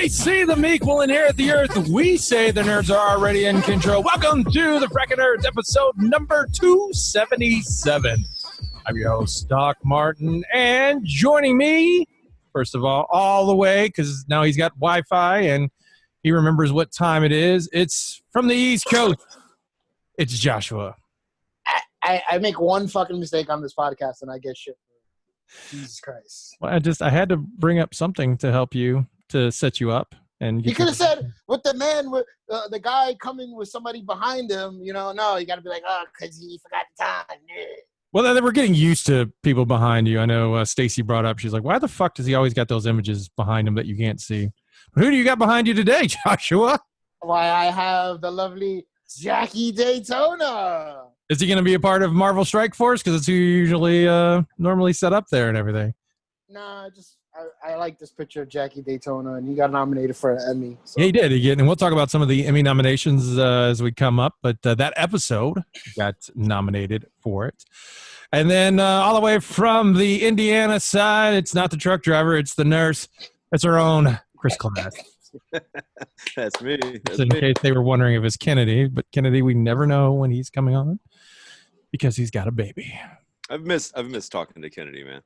They see the meek will inherit the earth. We say the nerds are already in control. Welcome to the Frakkin Nerds, episode number 277. I'm your host, Doc Martin, and joining me, first of all the way, because now he's got Wi-Fi and he remembers what time it is. It's from the East Coast. It's Joshua. I make one fucking mistake on this podcast and I get shit. Jesus Christ. Well, I had to bring up something to help you, to set you up. And you could have said with the man, with the guy coming with somebody behind him, you know, no, you got to be like, oh, because he forgot the time. Well, they were getting used to people behind you. I know Stacy brought up, she's like, why the fuck does he always got those images behind him that you can't see? But who do you got behind you today, Joshua? Why, I have the lovely Jackie Daytona. Is he going to be a part of Marvel Strike Force? Because it's who you usually normally set up there and everything. Nah, I like this picture of Jackie Daytona, and he got nominated for an Emmy. So. Yeah, he did. And we'll talk about some of the Emmy nominations as we come up. But that episode got nominated for it. And then all the way from the Indiana side, it's not the truck driver, it's the nurse. It's our own Chris Class. That's me. In case they were wondering if it's Kennedy. But Kennedy, we never know when he's coming on because he's got a baby. I've missed talking to Kennedy, man.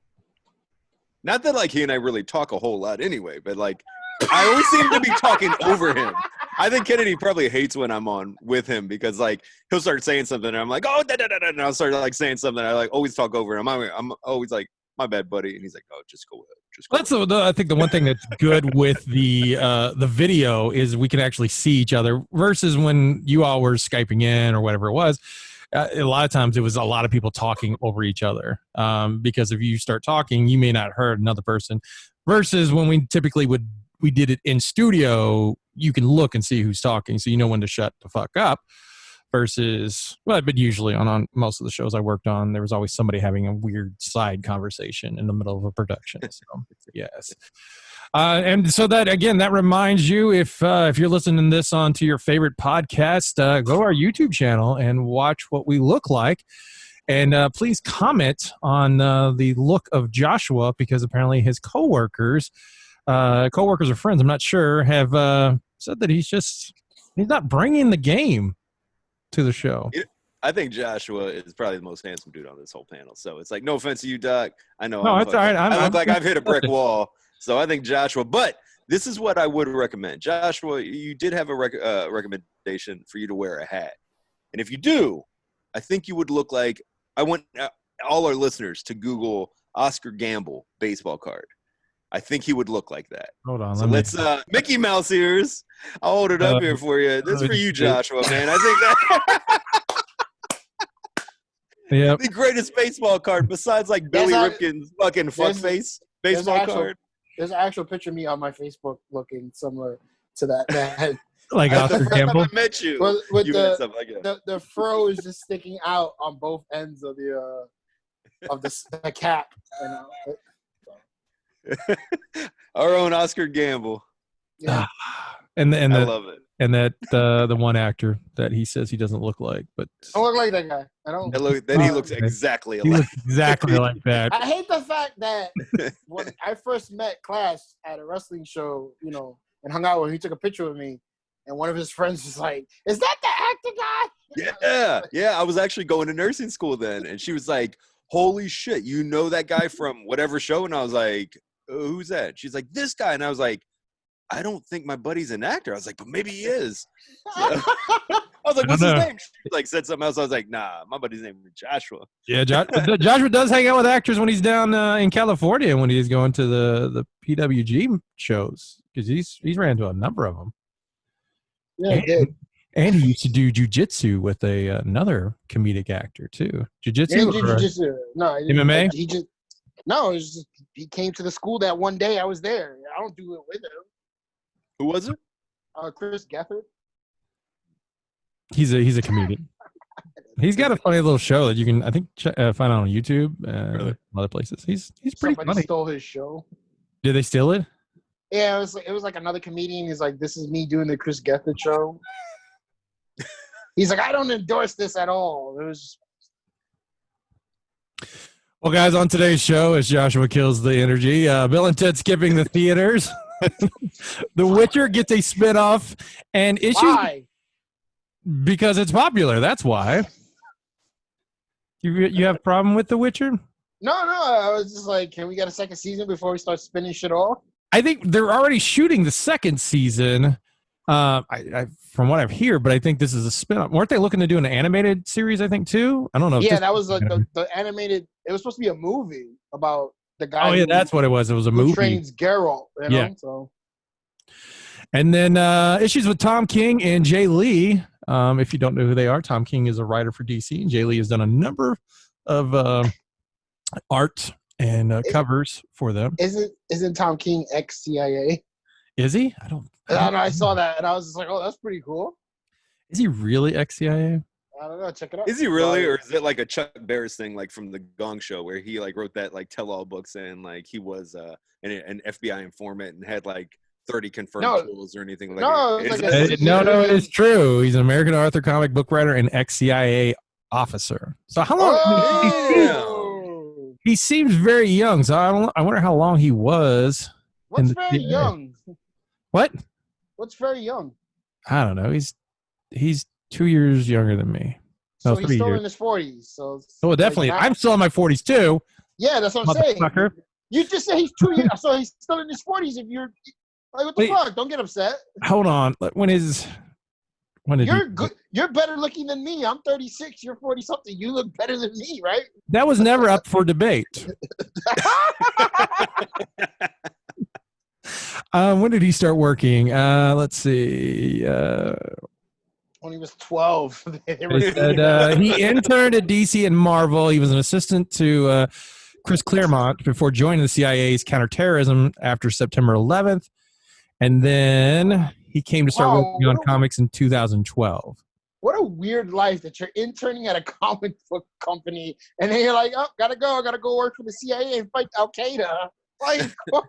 Not that like he and I really talk a whole lot anyway, but like I always seem to be talking over him. I think Kennedy probably hates when I'm on with him because like he'll start saying something and I'm like, oh, da, da, da, da, and I'll start like saying something. I like always talk over him. I'm always like, my bad, buddy, and he's like, oh, just go ahead. That's I think the one thing that's good with the video is we can actually see each other versus when you all were Skyping in or whatever it was. A lot of times it was a lot of people talking over each other because if you start talking, you may not heard another person versus when we typically we did it in studio, you can look and see who's talking. So you know when to shut the fuck up versus, well, but usually on most of the shows I worked on, there was always somebody having a weird side conversation in the middle of a production. So yes. And so that, again, that reminds you, if you're listening to this onto your favorite podcast, go to our YouTube channel and watch what we look like. And please comment on the look of Joshua because apparently his coworkers or friends, I'm not sure, have said that he's not bringing the game to the show. I think Joshua is probably the most handsome dude on this whole panel. So it's like, no offense to you, Doc. I know. No, it's all right. I look like I've hit a brick wall. So I think Joshua, but this is what I would recommend. Joshua, you did have a recommendation for you to wear a hat. And if you do, I think you would look like, I want all our listeners to Google Oscar Gamble baseball card. I think he would look like that. Hold on. So let's Mickey Mouse ears. I'll hold it up here for you. This is for you, Joshua, man. I think that yep. The greatest baseball card besides like Billy Ripken's fucking fuckface baseball card. There's an actual picture of me on my Facebook looking similar to that. Like Oscar Gamble. I met you. With you the fro is just sticking out on both ends of the cap. You know? Our own Oscar Gamble. Yeah. and I love it. And that the one actor that he says he doesn't look like, but I look like that guy. I don't. He looks exactly alike. He looks exactly like that. I hate the fact that when I first met Clash at a wrestling show, you know, and hung out with him, he took a picture with me, and one of his friends was like, "Is that the actor guy?" Yeah. I was actually going to nursing school then, and she was like, "Holy shit, you know that guy from whatever show?" And I was like, "Who's that?" She's like, "This guy," and I was like, I don't think my buddy's an actor. I was like, but maybe he is. So, I was like, what's his name? She like said something else. I was like, nah, my buddy's name is Joshua. Yeah, Joshua does hang out with actors when he's down in California when he's going to the PWG shows because he's ran to a number of them. Yeah, he did. And he used to do jujitsu with another comedic actor too. Jiu-jitsu? No, MMA? He came to the school that one day I was there. I don't do it with him. Who was it? Chris Gethard. He's a comedian. He's got a funny little show that you can, I think, find on YouTube and other places. He's pretty Somebody funny. Stole his show. Did they steal it? Yeah, it was like another comedian. He's like, "This is me doing the Chris Gethard show." He's like, "I don't endorse this at all." It was. Well, guys, on today's show, as Joshua kills the energy, Bill and Ted skipping the theaters. The Witcher gets a spinoff, and issues Why? because it's popular. That's why. You have a problem with The Witcher? No. I was just like, can we get a second season before we start spinning shit off? I think they're already shooting the second season. From what I've heard, but I think this is a spin-off. Weren't they looking to do an animated series? I think too. I don't know. Yeah, that was like the animated. It was supposed to be a movie about the guy. Oh yeah, that's what it was. It was a movie. Trains Geralt. You know? Yeah. So. And then issues with Tom King and Jay Lee. If you don't know who they are, Tom King is a writer for DC, and Jay Lee has done a number of art and covers for them. Isn't Tom King ex-CIA? Is he? I don't know. I saw that, and I was just like, oh, that's pretty cool. Is he really ex-CIA? I don't know. Check it out. Is he really, or is it like a Chuck Barris thing, like from the Gong Show, where he like wrote that like tell-all books and like he was an FBI informant and had like 30 confirmed kills or anything like that? No, it is true. He's an American author, comic book writer, and ex-CIA officer. So how long? He seems very young. So I wonder how long he was. What's very young? What? What's very young? I don't know. He's 2 years younger than me. So he's still in his 40s. So definitely. I'm still in my 40s too. Yeah, that's what I'm saying. You just said he's 2 years. So he's still in his 40s. If you're like, what the fuck? Don't get upset. Hold on. When did you're good? You're better looking than me. I'm 36. You're 40 something. You look better than me, right? That was never up for debate. When did he start working? Let's see. When he was 12. He interned at DC and Marvel. He was an assistant to Chris Claremont before joining the CIA's counterterrorism after September 11th. And then he came to start working on comics in 2012. What a weird life that you're interning at a comic book company and then you're like, oh, gotta go work for the CIA and fight Al Qaeda. Like, what?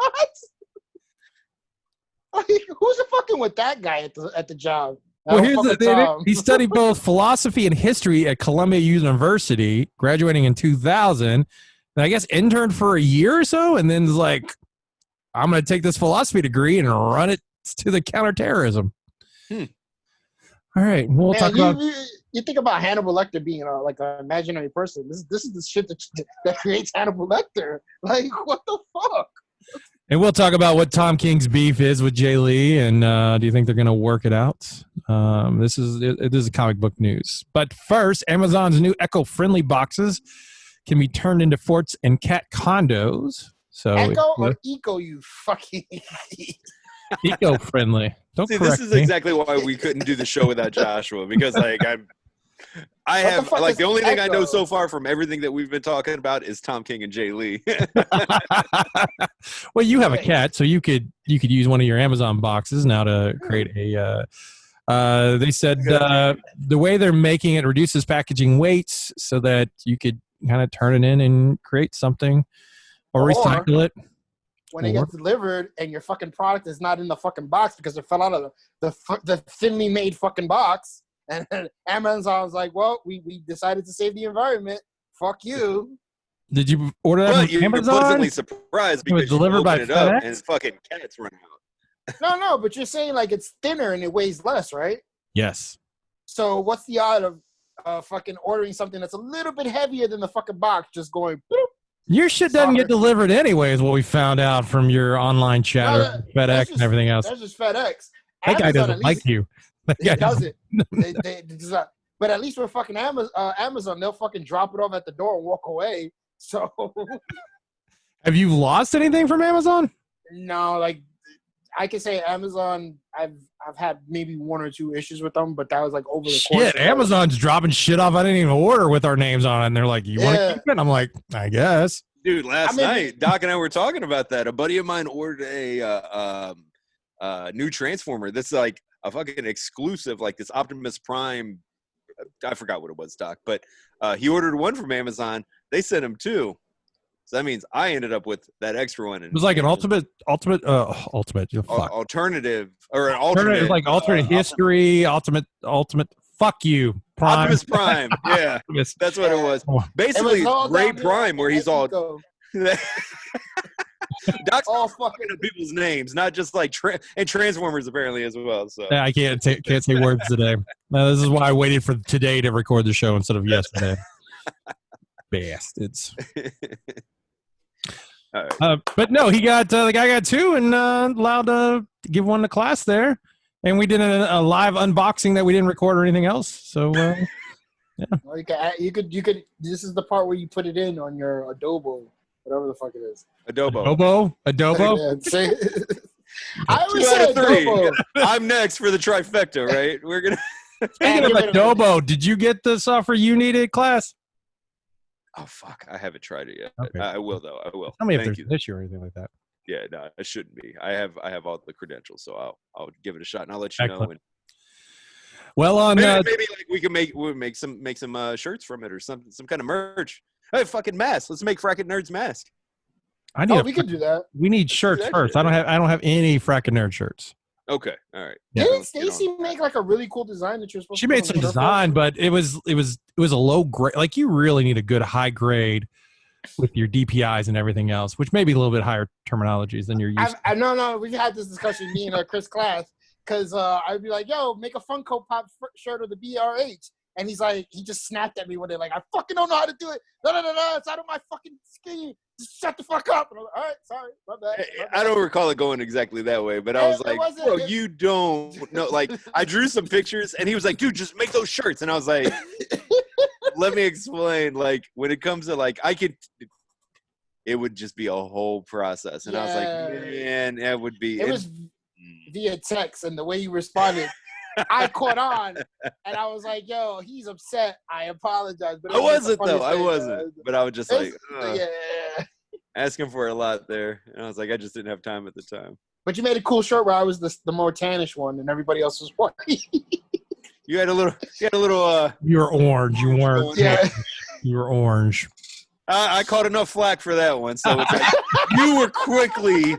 Like, who's fucking with that guy at the job? Well, here's the thing. He studied both philosophy and history at Columbia University, graduating in 2000. And I guess interned for a year or so, and then was like, I'm going to take this philosophy degree and run it to the counterterrorism. All right, we'll talk about. You think about Hannibal Lecter being like an imaginary person. This is the shit that creates Hannibal Lecter. Like, what the fuck? And we'll talk about what Tom King's beef is with Jay Lee, and do you think they're going to work it out? This is comic book news. But first, Amazon's new eco-friendly boxes can be turned into forts and cat condos. So Echo or eco, you fucking eco-friendly. Don't see. Correct This is me. exactly why we couldn't do the show without Joshua, because like I have like the only thing I know so far from everything that we've been talking about is Tom King and Jay Lee. Well, you have a cat, so you could use one of your Amazon boxes now to create a. They said the way they're making it reduces packaging weights so that you could kind of turn it in and create something or recycle it. When it gets delivered and your fucking product is not in the fucking box because it fell out of the thinly made fucking box, and Amazon's like, well, we decided to save the environment. Fuck you. Did you order that from Amazon? You're pleasantly surprised because it was delivered by FedEx? And fucking cats run out. No, but you're saying like it's thinner and it weighs less, right? Yes. So what's the odd of fucking ordering something that's a little bit heavier than the fucking box, just going boop? Your shit doesn't get delivered anyway, is what we found out from your online chat, FedEx, and everything else. That's just FedEx. That guy doesn't like you. He doesn't. But at least with fucking Amazon, they'll fucking drop it off at the door and walk away. So, have you lost anything from Amazon? No, like I can say Amazon. I've had maybe one or two issues with them, but that was like over the course. Shit, Amazon's dropping shit off I didn't even order with our names on it, and they're like, "You want to keep it?" And I'm like, "I guess." Dude, last night, Doc and I were talking about that. A buddy of mine ordered a new Transformer. That's like a fucking exclusive, like this Optimus Prime. I forgot what it was, Doc, but he ordered one from Amazon. They sent him two. So that means I ended up with that extra one. It was like an ultimate. Alternative or an alternate. It was like alternate history, ultimate. Fuck you, Prime. Optimus Prime. Yeah, that's what it was. Basically, Ray Prime, where he's all. Doc's all fucking fucking. up people's names, not just like and Transformers apparently as well. So Yeah, I can't say words today. This is why I waited for today to record the show instead of yesterday. Bastards. right. But no, the guy got 2 and allowed to give one to class there, and we did a live unboxing that we didn't record or anything else. So yeah. Well, you could. This is the part where you put it in on your Adobo, whatever the fuck it is. Adobo. Adobo. Yeah, say, I 2 always out say of 3. Adobo. I'm next for the trifecta, right? We're gonna. Speaking of Adobo, did you get the software you needed, class? Oh fuck! I haven't tried it yet. Okay. I will though. I will. Tell me if Thank there's you. an issue or anything like that. Yeah, no, it shouldn't be. I have all the credentials, so I'll give it a shot and I'll let you know. And Well, on maybe like we can make some shirts from it or some kind of merch. Hey, fucking mask! Let's make Frakkin Nerds mask. We could do that. We need shirts that first. shit. I don't have any Frakkin Nerd shirts. Okay, all right. Yeah. Didn't Stacy make like a really cool design that you're supposed She to put made on some the design, surface? but it was a low grade. Like you really need a good high grade with your DPIs and everything else, which may be a little bit higher terminologies than you're used to. No, we've had this discussion, me and Chris Class, because I'd be like, yo, make a Funko Pop shirt of the BRH. And he's like, he just snapped at me one day, like, I fucking don't know how to do it. No, it's out of my fucking skin. Just shut the fuck up. And I was like, all right, sorry, my bad. I don't recall it going exactly that way, but I was like, bro, you don't know. Like, I drew some pictures, and he was like, dude, just make those shirts. And I was like, let me explain. Like, when it comes to, like, it would just be a whole process. And I was like, man, that would be. It was via text, and the way you responded, I caught on, and I was like, yo, he's upset. I apologize. But I wasn't, though. I wasn't. But I was just like, asking for a lot there. And I was like, I just didn't have time at the time. But you made a cool shirt where I was the more tannish one, and everybody else was white. You had a little. You were orange. You weren't. Yeah. You were orange. I caught enough flack for that one, so it's like you were quickly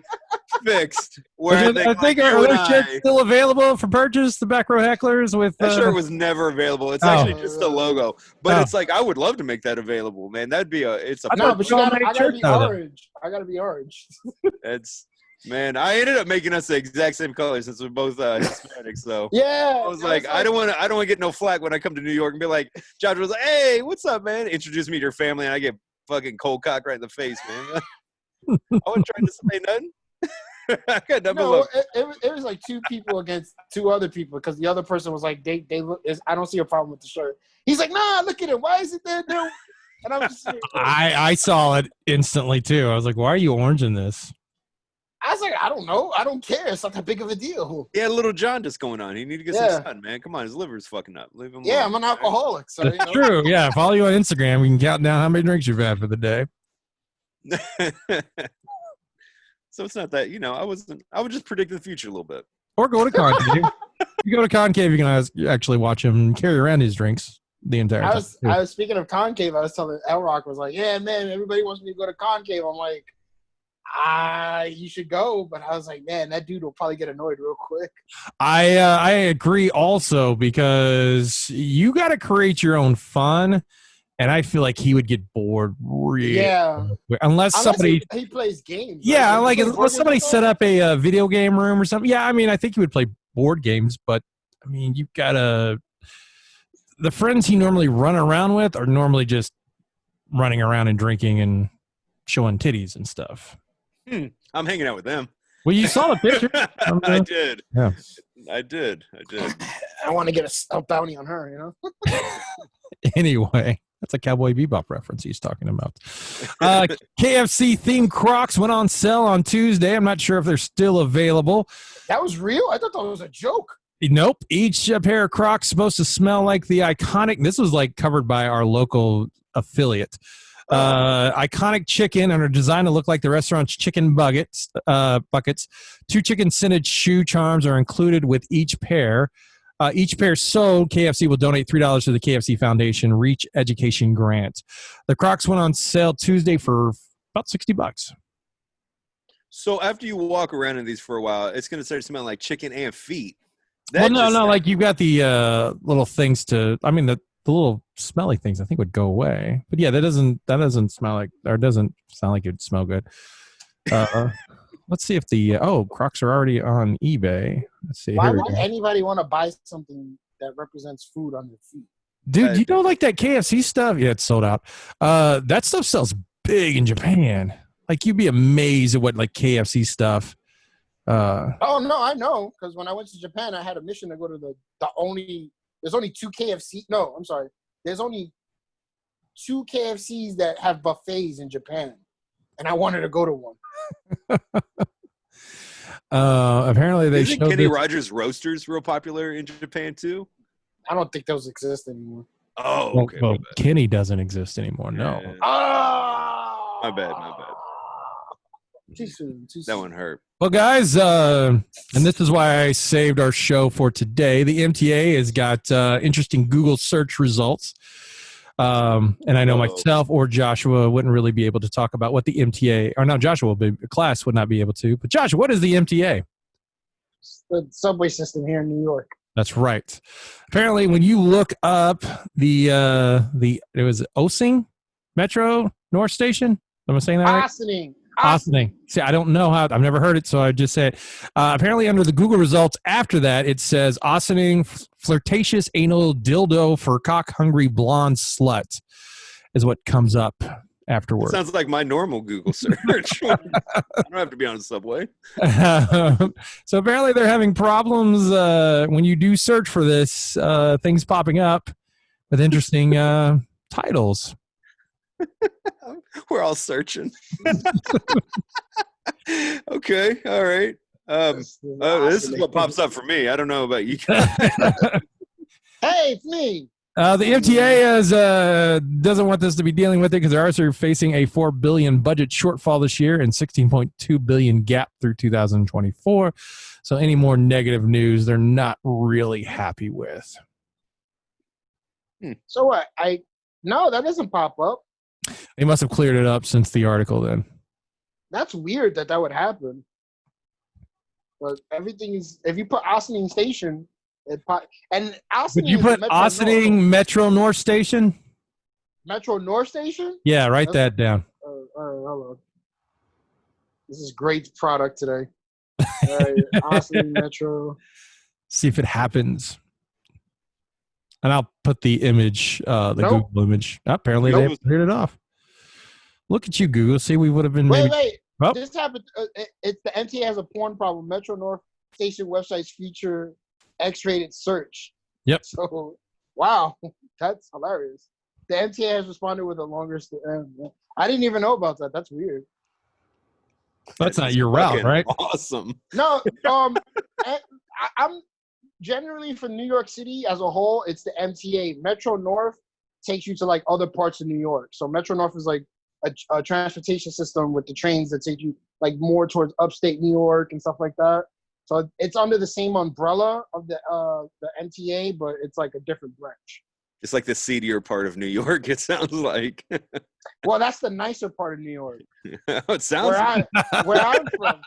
fixed. Where I think are those shirts still available for purchase? The back row hecklers with that shirt was never available. It's actually just the logo, but it's like I would love to make that available, man. That'd be but I gotta be orange. I gotta be orange. Man, I ended up making us the exact same color since we're both Hispanics. So yeah, I was like, I don't want to get no flack when I come to New York and be like, Josh was like, hey, what's up, man? Introduce me to your family, and I get fucking cold cock right in the face, man. I wasn't trying to say nothing. I got nothing. No, it was like 2 people against 2 other people because the other person was like, they look. I don't see a problem with the shirt. He's like, nah, look at it. Why is it there? No. And I was just like, I saw it instantly too. I was like, why are you orange in this? I was like, I don't know. I don't care. It's not that big of a deal. Yeah, little jaundice going on. He need to get some sun, man. Come on, his liver's fucking up. Leave him alone. Yeah, I'm an alcoholic. So, That's true. Yeah, follow you on Instagram. We can count down how many drinks you've had for the day. So it's not that, I would just predict the future a little bit. Or go to Concave. You go to Concave, you can actually watch him carry around his drinks the entire time. I was speaking of Concave. I was telling L-Rock was like, yeah, man, everybody wants me to go to Concave. I'm like, you should go, but I was like, man, that dude will probably get annoyed real quick. I agree also because you got to create your own fun, and I feel like he would get bored really quick. Unless somebody he plays games. Yeah, right? Like unless somebody set up a video game room or something. Yeah, I mean, I think he would play board games, but I mean, you've got to the friends he normally run around with are normally just running around and drinking and showing titties and stuff. I'm hanging out with them. Well, you saw the picture. I did. Yeah. I did. I want to get a bounty on her, Anyway, that's a Cowboy Bebop reference he's talking about. KFC themed Crocs went on sale on Tuesday. I'm not sure if they're still available. That was real? I thought that was a joke. Nope. Each pair of Crocs supposed to smell like the iconic. This was like covered by our local affiliate. Iconic chicken and are designed to look like the restaurant's chicken buckets. 2 chicken scented shoe charms are included with each pair. Each pair sold, KFC will donate $3 to the KFC Foundation Reach Education Grant. The Crocs went on sale Tuesday for about $60. So after you walk around in these for a while, it's going to start smelling like chicken and feet. No, like you've got the little things the little smelly things I think would go away. But yeah, that doesn't smell like, or doesn't sound like it would smell good. Let's see if Crocs are already on eBay. Let's see. Why Here we would go. anybody want to buy something that represents food on their feet? Dude, you know, like that KFC stuff? Yeah, it's sold out. That stuff sells big in Japan. Like, you'd be amazed at what, like, KFC stuff. Oh, no, I know. Because when I went to Japan, I had a mission to go to there's only two KFC. No, I'm sorry. There's only two KFCs that have buffets in Japan. And I wanted to go to one. Apparently they Isn't showed Kenny this. Rogers Roasters real popular in Japan too? I don't think those exist anymore. Oh, okay. Well, Kenny doesn't exist anymore. No. Yeah. Oh! My bad. Too soon. That one hurt. Well, guys, and this is why I saved our show for today. The MTA has got interesting Google search results. And I know myself or Joshua wouldn't really be able to talk about what the MTA, or no, Joshua, class would not be able to. But Joshua, what is the MTA? The subway system here in New York. That's right. Apparently, when you look up it was Ossing Metro North Station. Am I saying that right? Ossining. See, I don't know how. I've never heard it, so I just said. Apparently, under the Google results after that, it says Ossining flirtatious anal dildo for cock-hungry blonde slut is what comes up afterwards. Sounds like my normal Google search. I don't have to be on a subway. So apparently, they're having problems when you do search for this. Things popping up with interesting titles. We're all searching. Okay, all right. This is what pops up for me. I don't know about you guys. Hey, it's me. The MTA doesn't want this to be dealing with it because they're also facing a $4 billion budget shortfall this year and $16.2 billion gap through 2024. So any more negative news, they're not really happy with. So what? No, that doesn't pop up. They must have cleared it up since the article then. That's weird that would happen. But everything is, if you put Ossining Station, and Ossining. Would you put Ossining Metro North Station? Metro North Station? Yeah, write that down. All right, hold on. This is great product today. All right, Ossining Metro. See if it happens. And I'll put the image, Google image. Apparently, they cleared it off. Look at you, Google. See, we would have been. Wait. Oh. This happened. It's the MTA has a porn problem. Metro North Station websites feature X-rated search. Yep. So, wow, that's hilarious. The MTA has responded with a longer. I didn't even know about that. That's weird. That's not your route, right? Awesome. No, I'm generally for New York City as a whole. It's the MTA. Metro North takes you to like other parts of New York. So Metro North is like a transportation system with the trains that take you like more towards upstate New York and stuff like that. So it's under the same umbrella of the MTA, but it's like a different branch. It's like the seedier part of New York, it sounds like. Well, that's the nicer part of New York. It sounds where I'm from.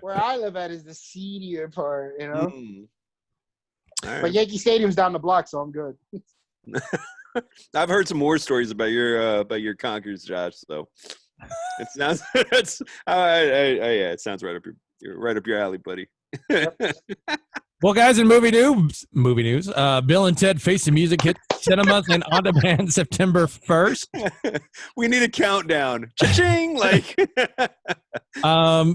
Where I live at is the seedier part, you know? Right. But Yankee Stadium's down the block, so I'm good. I've heard some more stories about your Conkers, Josh. So it sounds it sounds right up your alley, buddy. Yep. Well, guys, in movie news, Bill and Ted Face the Music hit cinemas and on demand September 1st. We need a countdown. Cha-ching! Like,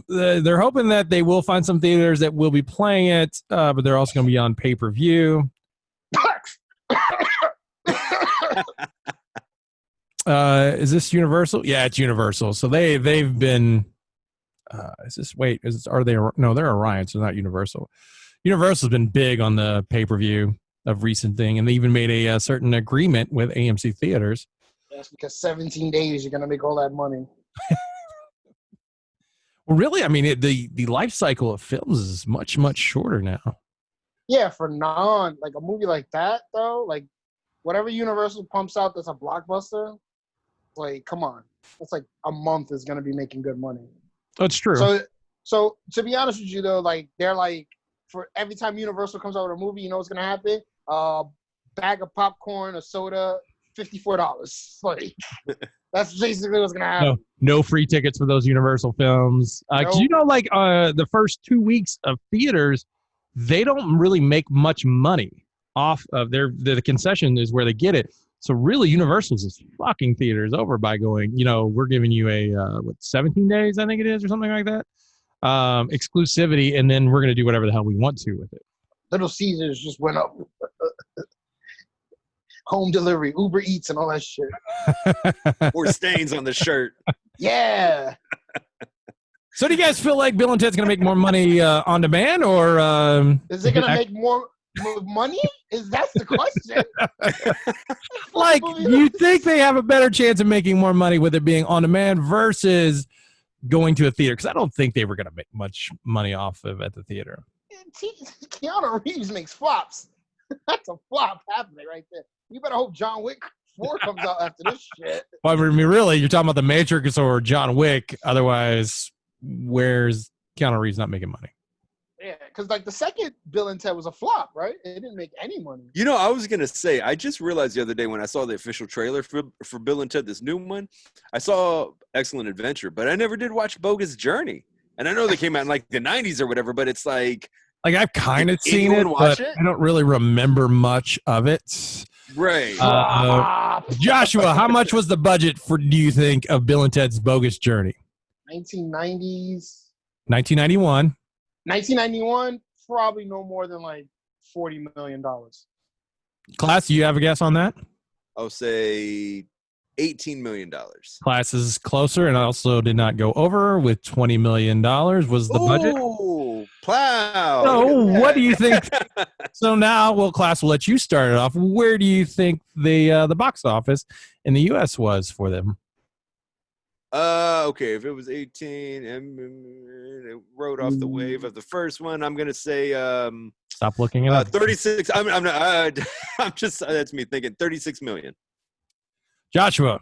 they're hoping that they will find some theaters that will be playing it, but they're also going to be on pay-per-view. Is this Universal? Yeah, it's Universal. So they've been. They're Orion, so not Universal. Universal's been big on the pay-per-view of recent thing, and they even made a certain agreement with AMC Theaters. That's because 17 days you're going to make all that money. Well, really, I mean, the life cycle of films is much, much shorter now. Yeah, for like a movie like that, though, like whatever Universal pumps out that's a blockbuster, like, come on. It's like a month is going to be making good money. That's true. So to be honest with you, though, like, they're like, for every time Universal comes out with a movie, you know what's going to happen? Bag of popcorn, a soda $54. Like, that's basically what's gonna happen. No free tickets for those Universal films. 'Cause Nope. you know, like the first 2 weeks of theaters, they don't really make much money off of the concession is where they get it. So really, Universal's is fucking theaters over by going, we're giving you a 17 days, I think it is, or something like that, exclusivity, and then we're gonna do whatever the hell we want to with it. Little Caesars just went up. Home delivery, Uber Eats, and all that shit. Or stains on the shirt. Yeah. So do you guys feel like Bill and Ted's going to make more money on demand, or is it going to make more money? That's the question. Like, you think they have a better chance of making more money with it being on demand versus going to a theater? Because I don't think they were going to make much money off of at the theater. Keanu Reeves makes flops. That's a flop happening right there. You better hope John Wick 4 comes out after this shit. Well, I mean, really, you're talking about The Matrix or John Wick. Otherwise, where's Keanu Reeves not making money? Yeah, because like the second Bill and Ted was a flop, right? It didn't make any money. I was going to say, I just realized the other day when I saw the official trailer for Bill and Ted, this new one, I saw Excellent Adventure, but I never did watch Bogus Journey. And I know they came out in like the 90s or whatever, but it's like I've kind of seen it, but I don't really remember much of it. Right. Joshua, how much was the budget do you think, of Bill and Ted's Bogus Journey? 1990s. 1991. 1991, probably no more than like $40 million. Class, do you have a guess on that? I'll say $18 million. Class is closer and also did not go over with $20 million was the budget. Oh, plow. So what do you think? So now, Class will let you start it off. Where do you think the box office in the U.S. was for them? Okay, if it was 18 and it rode off the wave of the first one, I'm gonna say stop looking it up. 36. I'm not. I'm just that's me thinking 36 million. Joshua.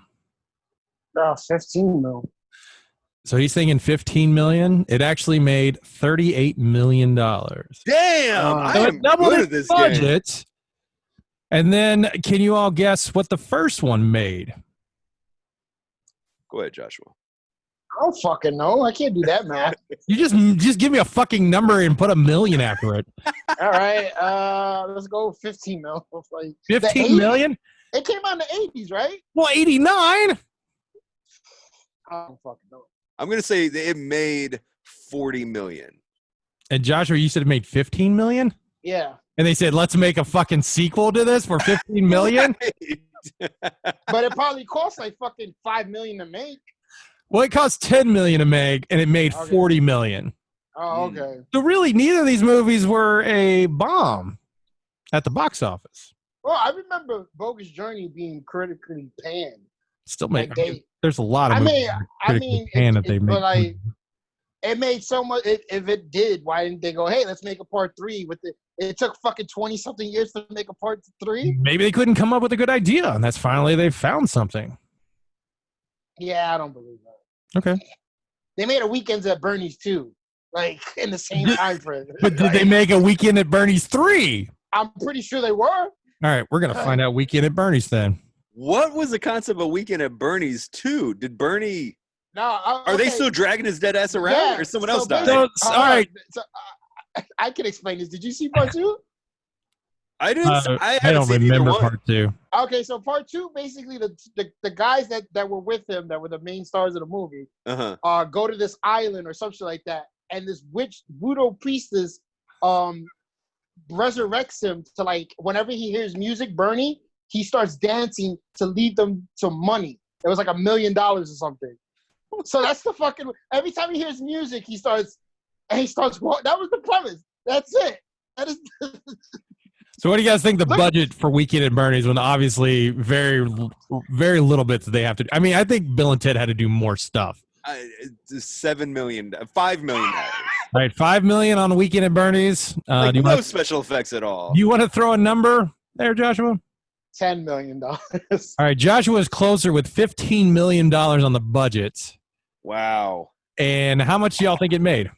15 million. So he's thinking 15 million. It actually made $38 million. Damn! So it doubled its budget. And then, can you all guess what the first one made? Go ahead, Joshua. I don't fucking know. I can't do that math. You just give me a fucking number and put a million after it. All right. Let's go 15 million. Like 15 million? It came out in the 80s, right? Well, 89. I don't fucking know. I'm going to say it made 40 million. And Joshua, you said it made 15 million? Yeah. And they said, let's make a fucking sequel to this for 15 million? But it probably cost like fucking $5 million to make. Well, it cost 10 million to make, and it made 40 million. Oh, okay. So really, neither of these movies were a bomb at the box office. Well, I remember Bogus Journey being critically panned. Still make. There's a lot of movies but like, it made so much. If it did, why didn't they go? Hey, let's make a part 3 with it. It took fucking 20-something years to make a part 3. Maybe they couldn't come up with a good idea, and that's finally they found something. Yeah, I don't believe that. Okay. They made a Weekends at Bernie's too, like in the same time frame. But did they make a Weekend at Bernie's 3? I'm pretty sure they were. All right, we're gonna find out Weekend at Bernie's then. What was the concept of Weekend at Bernie's 2? Did Bernie? No. Are they still dragging his dead ass around, or someone else died? All right. So, I can explain this. Did you see part 2? I didn't. I don't remember part 2. Okay, so part 2, basically the guys that were with him, that were the main stars of the movie, go to this island or something like that, and this witch voodoo priestess resurrects him to, like, whenever he hears music, Bernie, he starts dancing to lead them to money. It was like $1 million or something. So that's the fucking. Every time he hears music, he starts. That was the premise. That's it. That is. So what do you guys think the budget for Weekend at Bernie's, when obviously very, very little bits that they have to do? I mean, I think Bill and Ted had to do more stuff. $7 million, $5 million. All right, $5 million on Weekend at Bernie's. No special effects at all. Do you want to throw a number there, Joshua? $10 million. All right, Joshua is closer with $15 million on the budget. Wow. And how much do y'all think it made?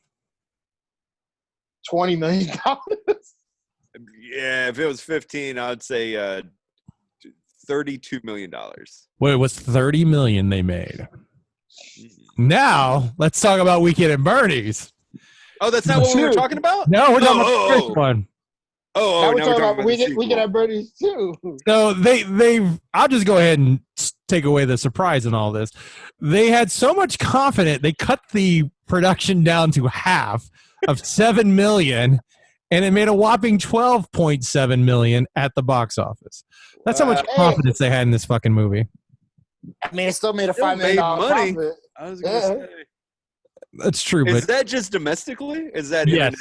$20 million. Yeah, if it was 15, I'd say $32 million. Well, it was $30 million they made. Now let's talk about Weekend at Bernie's. Oh, that's not what we were talking about? No, we're talking about the first one. Now we're talking about the we sequel. get our birdies too. So I'll just go ahead and take away the surprise in all this. They had so much confidence, they cut the production down to half of $7 million, and it made a whopping $12.7 million at the box office. That's how much confidence they had in this fucking movie. I mean, it still made a Still $5 million money. profit. I was gonna say. That's true, Is but that just domestically? Is that yes.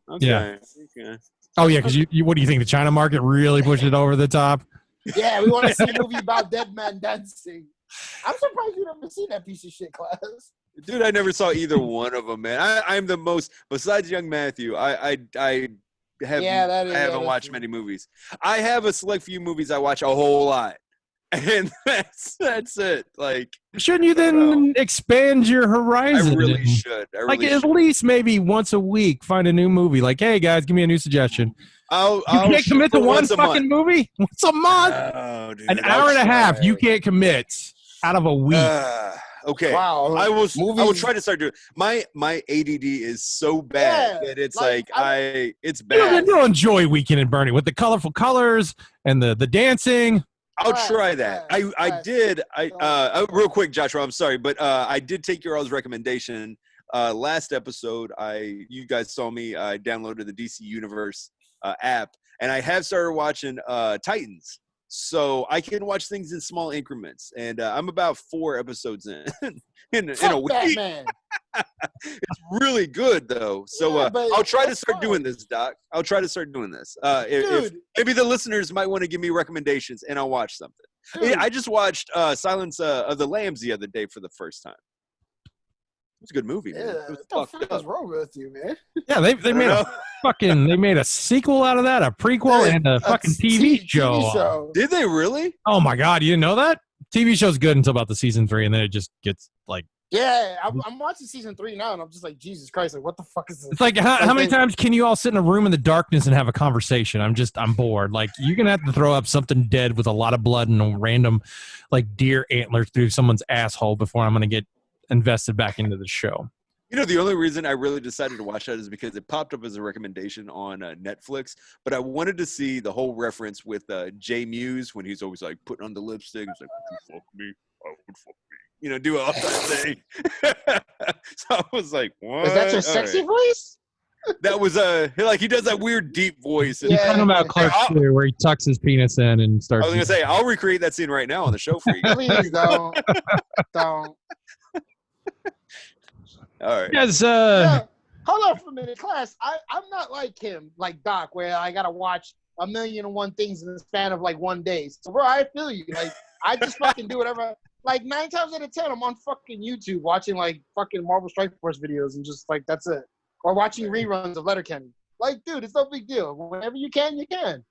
Okay. Yeah. Okay. Oh yeah, because you what do you think? The China market really pushed it over the top? Yeah, we want to see a movie about dead man dancing. I'm surprised you never seen that piece of shit, Class. Dude, I never saw either one of them, man. I'm the most, besides Young Matthew, I haven't watched many movies. I have a select few movies I watch a whole lot. And that's it. Like, shouldn't you then expand your horizon? I really should. At least maybe once a week, find a new movie. Like, hey guys, give me a new suggestion. You can't commit to one fucking movie once a month. Oh, dude, an hour and a half. You can't commit out of a week. Okay. Wow. I will try to start doing. My ADD is so bad that it's it's bad. You'll enjoy Weekend at Bernie with the colorful colors and the dancing. I'll try that. I did. Real quick, Joshua. I'm sorry, but I did take your all's recommendation. Last episode, you guys saw me. I downloaded the DC Universe app, and I have started watching Titans. So I can watch things in small increments, and I'm about 4 episodes in a week. Batman. It's really good though. So I'll try to start doing this, Doc. I'll try to start doing this. If maybe the listeners might want to give me recommendations, and I'll watch something. Yeah, I just watched Silence of the Lambs the other day for the first time. It was a good movie, man. It was what the fuck is wrong with you, man? Yeah, they made a sequel out of that, a prequel, and a fucking TV show. Did they really? Oh my god, you didn't know that? TV show's good until about the season 3, and then it just gets like. Yeah, I'm watching season 3 now, and I'm just like, Jesus Christ, like, what the fuck is this? It's like, how many times can you all sit in a room in the darkness and have a conversation? I'm bored. Like, you're going to have to throw up something dead with a lot of blood and a random, like, deer antlers through someone's asshole before I'm going to get invested back into the show. You know, the only reason I really decided to watch that is because it popped up as a recommendation on Netflix. But I wanted to see the whole reference with Jay Muse when he's always, like, putting on the lipstick. He's like, would you fuck me? I would fuck me. You know, do all that thing. So I was like, what? Is that your sexy voice? That was like he does that weird deep voice. You're talking about Clark Steele, where he tucks his penis in and starts. I was gonna say I'll recreate that scene right now on the show for you. Please don't. All right. Yes. Hold on for a minute, Class. I'm not like him, like Doc, where I gotta watch 1,000,001 things in the span of like 1 day. So, bro, I feel you. Like, I just fucking do whatever. Like 9 times out of 10, I'm on fucking YouTube watching like fucking Marvel Strike Force videos and just like that's it. Or watching reruns of Letterkenny. Like, dude, it's no big deal. Whenever you can, you can.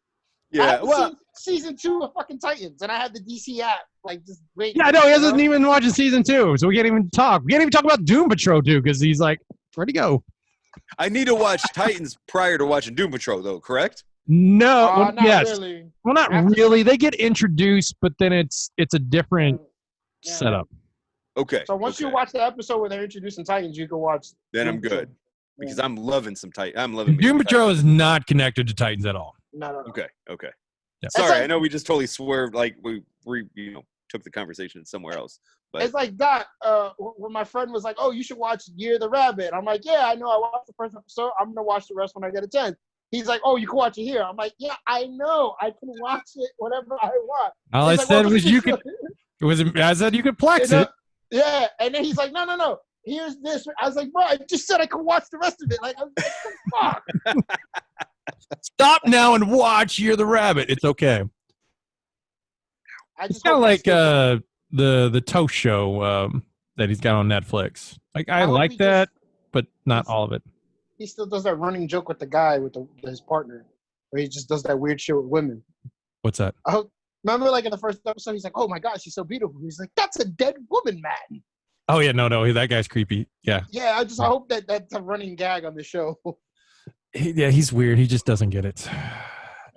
Yeah. Well, season 2 of fucking Titans, and I have the DC app. Like, just wait. Yeah, no, he hasn't even watched season 2, so we can't even talk. We can't even talk about Doom Patrol, dude, because he's like, ready to go. I need to watch Titans prior to watching Doom Patrol, though. Correct? No. Not yes. really. Well, not really. They get introduced, but then it's a different setup. Okay. So once you watch the episode where they're introducing Titans, you can watch. Then I'm good because I'm loving some Titans. I'm loving Doom Patrol is not connected to Titans at all. No. Okay. Yeah. Sorry, like, I know we just totally swerved. Like we took the conversation somewhere else. But it's like that. When my friend was like, "Oh, you should watch Year of the Rabbit," I'm like, "Yeah, I know. I watched the first episode. I'm gonna watch the rest when I get a chance." He's like, "Oh, you can watch it here." I'm like, "Yeah, I know. I can watch it whenever I want." All I said was you could. I said you could plex it. Yeah, and then he's like, "No. Here's this." I was like, "Bro, I just said I could watch the rest of it." Like, I was like, fuck. Stop now and watch Year the Rabbit. It's okay. It's kind of like the Toast Show that he's got on Netflix. Like I like that, but not all of it. He still does that running joke with the guy with his partner, where he just does that weird shit with women. What's that? Remember, like in the first episode, he's like, "Oh my God, she's so beautiful." He's like, "That's a dead woman, man." Oh yeah, no, that guy's creepy. Yeah. Yeah, I hope that's a running gag on the show. He's weird. He just doesn't get it.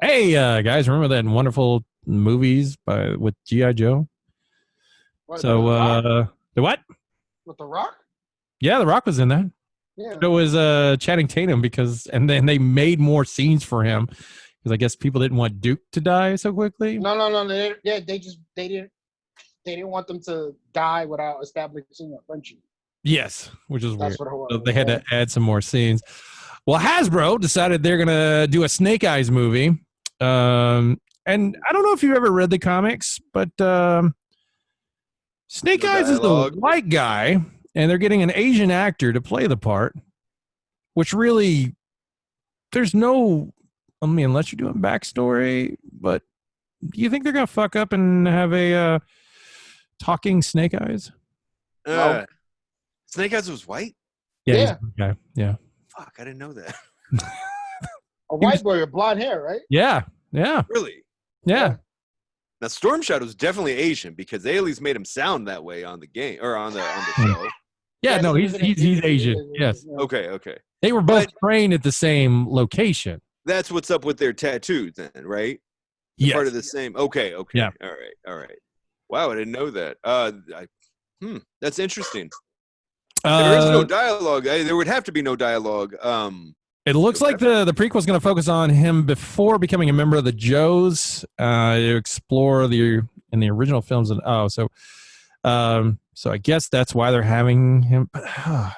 Hey, guys, remember that wonderful movies with G.I. Joe. What, So the what? with The Rock? Yeah, The Rock was in that. Yeah. It was Channing Tatum and then they made more scenes for him because I guess people didn't want Duke to die so quickly. No. They didn't want them to die without establishing a friendship. Yes, which is weird. That's what it was. So they had to add some more scenes. Well, Hasbro decided they're gonna do a Snake Eyes movie. And I don't know if you've ever read the comics, but Snake No Eyes dialogue. is the white guy, and they're getting an Asian actor to play the part, which really, there's no, I mean, unless you're doing backstory, but do you think they're going to fuck up and have a talking Snake Eyes? No. Snake Eyes was white? Yeah. Okay. Yeah. Fuck, I didn't know that. A white boy with blonde hair, right? Yeah. Really? Yeah. Now Storm Shadow's definitely Asian because they at least made him sound that way on the game or on the show. Yeah, Yes, no, he he's was in Asian. Yes. Yeah. Okay. They were both trained at the same location. That's what's up with their tattoos then, right? Yes. Part of the same. Okay. Yeah. All right. Wow, I didn't know that. That's interesting. Uh, There is no dialogue. There would have to be no dialogue. It looks like the prequel is going to focus on him before becoming a member of the Joes to explore in the original films. So I guess that's why they're having him. But I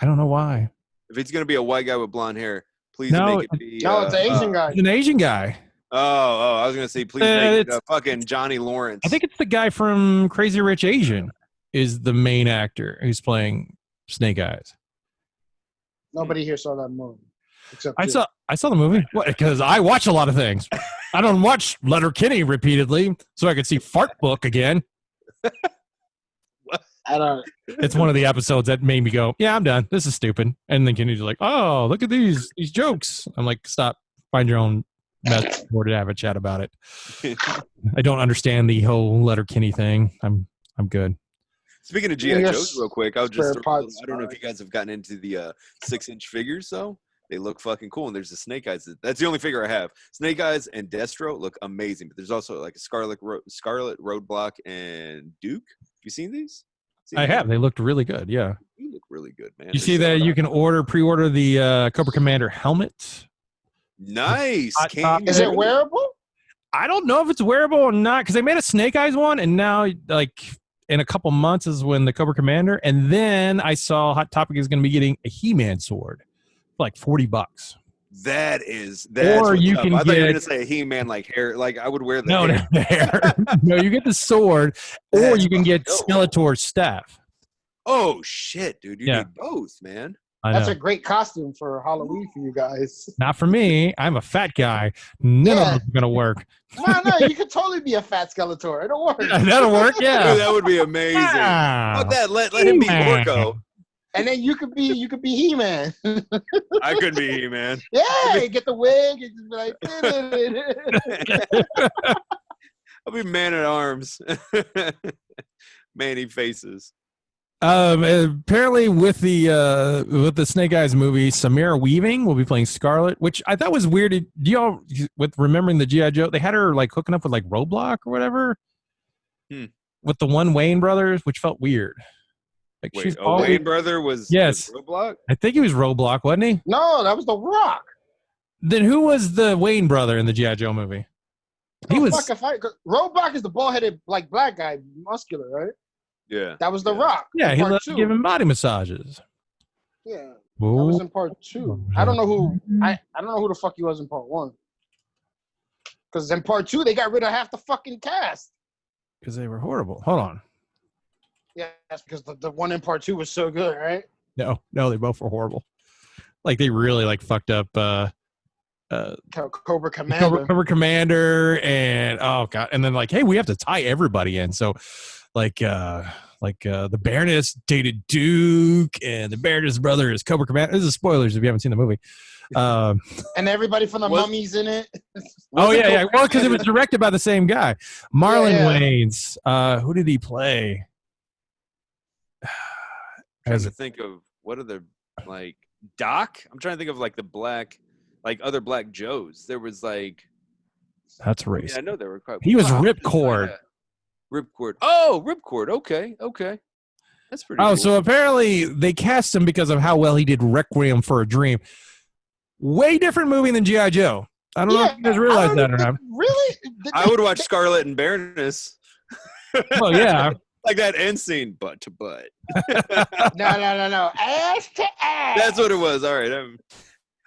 don't know why. If he's going to be a white guy with blonde hair, please No, make it be. No, it's an Asian guy. He's an Asian guy. Oh, I was going to say, please make it It's- fucking Johnny Lawrence. I think it's the guy from Crazy Rich Asian is the main actor who's playing Snake Eyes. Nobody here saw that movie. Except I you. saw the movie because I watch a lot of things. I don't watch Letterkenny repeatedly so I could see Fart Book again. I don't. It's one of the episodes that made me go, "Yeah, I'm done. This is stupid." And then Kenny's like, "Oh, look at these jokes." I'm like, "Stop. Find your own mess or to have a chat about it." I don't understand the whole Letterkenny thing. I'm good. Speaking of G.I. Yes. Joes, real quick, I was just Spare parts, I don't know if you guys have gotten into the 6-inch figures, though. They look fucking cool, and there's the Snake Eyes. That's the only figure I have. Snake Eyes and Destro look amazing, but there's also like a Scarlet Roadblock and Duke. You seen these? I have. They looked really good. Yeah. You look really good, man. You see that you can pre-order the Cobra Commander helmet. Nice. Hot top. Is it wearable? I don't know if it's wearable or not because they made a Snake Eyes one, and now like in a couple months is when the Cobra Commander, and then I saw Hot Topic is going to be getting a He-Man sword for like $40. That's Or what's you up. can I thought you were get- gonna say a He-Man like hair. Like I would wear the No, hair. not the hair. No, you get the sword, or That's you can get dope. Skeletor's staff. Oh shit, dude! You Yeah. need both, man. I That's know. a great costume for Halloween for you guys. Not for me. I'm a fat guy. None Yeah. of it's gonna work. No, you could totally be a fat Skeletor. It'll work. That'll work. Dude, Yeah. that would be amazing. Yeah. Fuck that. Let him be He-Man. Orko. And then you could be He-Man. I could be He-Man. Yeah, get the wig and just be like. I'll be Man at Arms. Manny faces. Apparently with the Snake Eyes movie, Samara Weaving will be playing Scarlet, which I thought was weird. Do y'all, with remembering the G.I. Joe, they had her like hooking up with like Roblox or whatever with the one Wayne brothers, which felt weird. Like Wait, she's a always, Wayne brother was Yes. Roblox? I think he was Roblox, wasn't he? No, that was The Rock. Then who was the Wayne brother in the G.I. Joe movie? He was. Fuck if I, 'cause Roadblock is the bald-headed like black guy, muscular, right? Yeah. That was The Rock. Yeah, he part loved two. giving body massages. Yeah, that was Ooh. in part 2. I don't know who. I don't know who the fuck he was in part 1. Because in part 2 they got rid of half the fucking cast. Because they were horrible. Hold on. Yeah, that's because the one in part 2 was so good, right? No, they both were horrible. Like they really like fucked up Cobra Commander. Cobra Commander and oh god, and then like, hey, we have to tie everybody in. So like the Baroness dated Duke, and the Baroness brother is Cobra Commander. This is spoilers if you haven't seen the movie. And everybody from the Was- Mummies in it. Oh yeah. Well, because it was directed by the same guy, Marlon Yeah. Wayans. Who did he play? Trying to think of what are the like Doc? I'm trying to think of like the black, like other black Joes. There was like That's Yeah, I racist. know they were quite. He was Wow, Ripcord. Ripcord. Oh, Ripcord. Okay. That's pretty Oh, cool. so apparently they cast him because of how well he did Requiem for a Dream. Way different movie than G.I. Joe. I don't know if you guys realize that or not. Really? I would watch Scarlet and Baroness. Well, yeah. Like that end scene, butt to butt. No. Ass to ass. That's what it was. All right.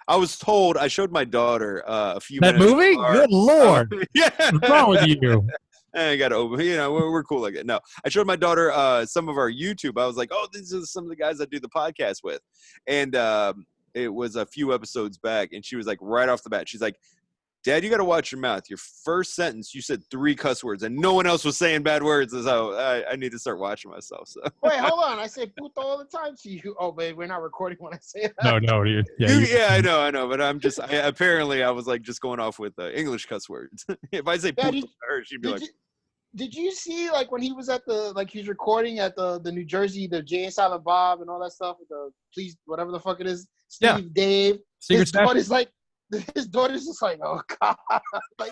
I was told. I showed my daughter a few That minutes. movie? Good Lord. Yeah. What's wrong with you? I got to open. We're cool like it. No, I showed my daughter some of our YouTube. I was like, oh, these are some of the guys I do the podcast with, and it was a few episodes back, and she was like, right off the bat, she's like, Dad, you got to watch your mouth. Your first sentence, you said 3 cuss words, and no one else was saying bad words. So I need to start watching myself. So Wait, hold on. I say puto all the time to you. Oh, babe, we're not recording when I say that. No, dude. yeah, I know. But I'm just apparently I was like just going off with English cuss words. If I say puto to her, she'd be like. Did you see like when he was at he's recording at the New Jersey, the Jay and Silent Bob and all that stuff with the please whatever the fuck it is, Steve, Dave. His daughter's just like, oh god, like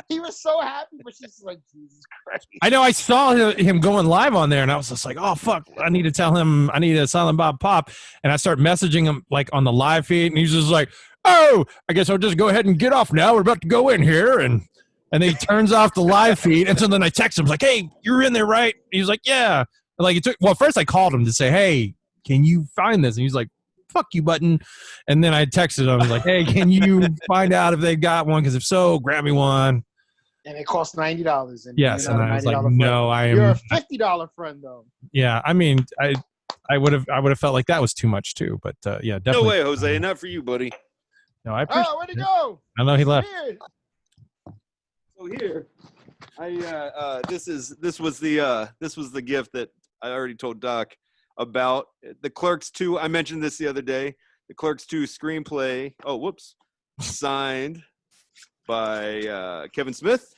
he was so happy, but she's just like, Jesus Christ. I know. I saw him going live on there, and I was just like, oh fuck, I need to tell him I need a Silent Bob pop, and I start messaging him like on the live feed, and he's just like, oh, I guess I'll just go ahead and get off now. We're about to go in here, and then he turns off the live feed, and so then I text him like, hey, you're in there, right? He's like, yeah. And like first I called him to say, hey, can you find this? And he's like, fuck you, button. And then I texted him. I was like, hey, can you find out if they got one? Because if so, grab me one. And it costs $90. And yes, and I was like, no, I am. You're a $50 friend, though. Yeah, I mean, I would have felt like that was too much too. But yeah, definitely. No way, Jose, not for you, buddy. No, I appreciate. Oh, where'd he go? I know he left. So here, this was the gift that I already told Doc about. The Clerks 2. I mentioned this the other day. The Clerks 2 screenplay. Oh, whoops. Signed by Kevin Smith.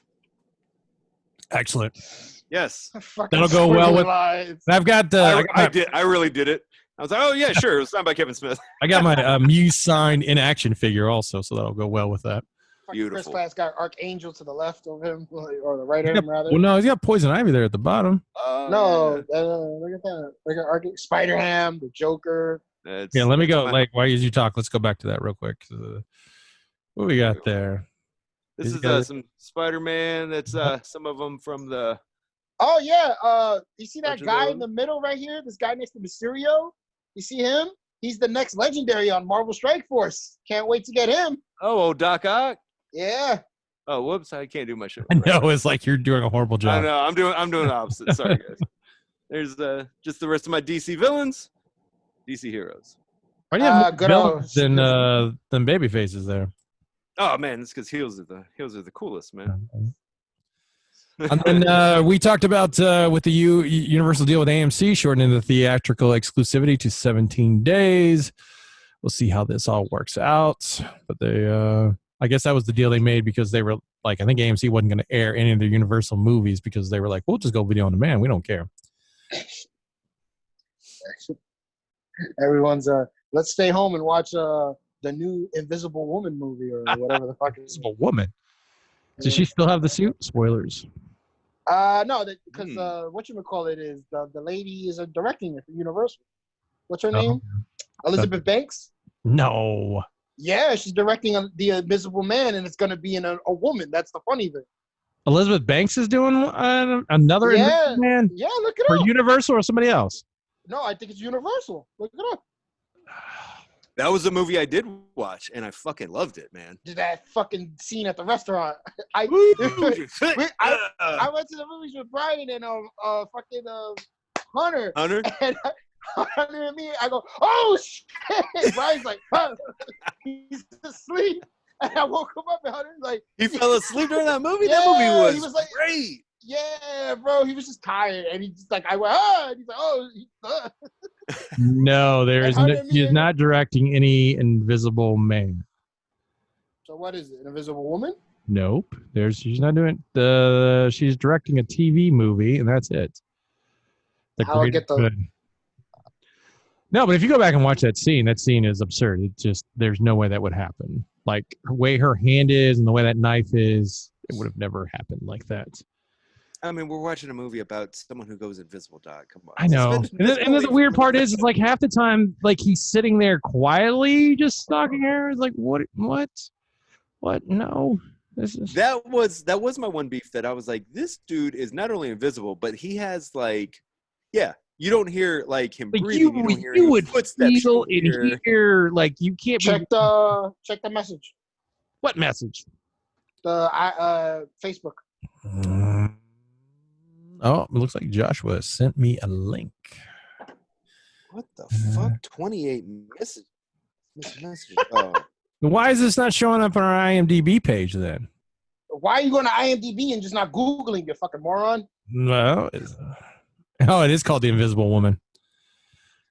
Excellent. Yes. That'll go well with. I've got. I really did it. I was like, oh yeah, sure. It was signed by Kevin Smith. I got my Muse signed in action figure also, so that'll go well with that. Beautiful. First class got Archangel to the left of him, or the right of him, rather. Well, no, he's got Poison Ivy there at the bottom. No, look at that. Look at Spider-Ham, the Joker. Yeah, let me go. Like, why did you talk? Let's go back to that real quick. What we got there? This is some Spider-Man. That's some of them from the. Oh yeah, you see that guy in the middle right here? This guy next to Mysterio. You see him? He's the next legendary on Marvel Strike Force. Can't wait to get him. Oh, Doc Ock. Yeah. Oh, whoops! I can't do my shit. I know it's like you're doing a horrible job. I know. I'm doing the opposite. Sorry, guys. There's just the rest of my DC villains, DC heroes. Why do you have more villains than baby faces there? Oh man, it's because heels are the coolest, man. And then we talked about with the Universal deal with AMC shortening the theatrical exclusivity to 17 days. We'll see how this all works out. But I guess that was the deal they made because they were like, I think AMC wasn't going to air any of their Universal movies because they were like, we'll just go video on demand. We don't care. Everyone's let's stay home and watch the new Invisible Woman movie or whatever the fuck it is. Invisible Woman. Does she still have the suit? Spoilers. No, because whatchamacallit is the lady is directing it for Universal. What's her name? Elizabeth Banks? No. Yeah, she's directing The Invisible Man, and it's going to be in a woman. That's the funny thing. Elizabeth Banks is doing another Invisible Man? Yeah, look it up. For Universal or somebody else? No, I think it's Universal. Look it up. That was a movie I did watch, and I fucking loved it, man. That fucking scene at the restaurant. I went to the movies with Brian and fucking Hunter. Hunter? And Hunter and me, I go, oh shit! Brian's like, huh? He's asleep. And I woke him up, and Hunter's like, he fell asleep during that movie. Yeah, that movie he was like, great. Yeah, bro. He was just tired, and he just like, I went, ah, and he's like, oh. No, he is not directing any Invisible Man. So what is it? An Invisible Woman? Nope. She's not doing she's directing a TV movie, and that's it. No, but if you go back and watch that scene is absurd. It's just there's no way that would happen. Like the way her hand is and the way that knife is, it would have never happened like that. I mean, we're watching a movie about someone who goes invisible, dog. Come on. I know. And then the weird part is like half the time, like he's sitting there quietly just stalking her. It's like, what? No. This is... That was my one beef that I was like, this dude is not only invisible, but he has like, yeah, you don't hear like him like breathing. You don't hear you any would footsteps. feel and hear like you can't check the message. What message? The Facebook. Oh, it looks like Joshua sent me a link. What the fuck? 28 messages. Oh. Why is this not showing up on our IMDb page then? Why are you going to IMDb and just not Googling, you fucking moron? No. Oh, it is called The Invisible Woman.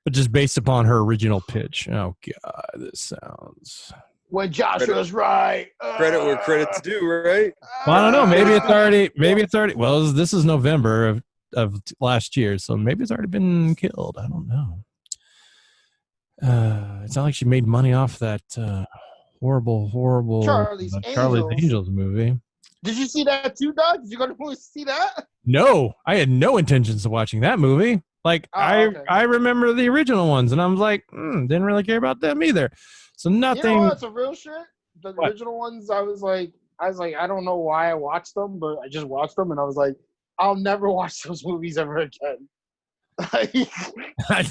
But just based upon her original pitch. Oh, God, this sounds... When Joshua's right. Credit where credit's due, right? Well, I don't know. Maybe it's already... Well, this is November of last year, so maybe it's already been killed. I don't know. It's not like she made money off that... horrible Charlie's Angels movie. Did you see that too, Doug? Did you go to the movie to see that? No, I had no intentions of watching that movie. Like I remember the original ones, and I was like, didn't really care about them either. So nothing. You know what's a real shit? The original ones, I was like, I don't know why I watched them, but I just watched them, and I was like, I'll never watch those movies ever again. I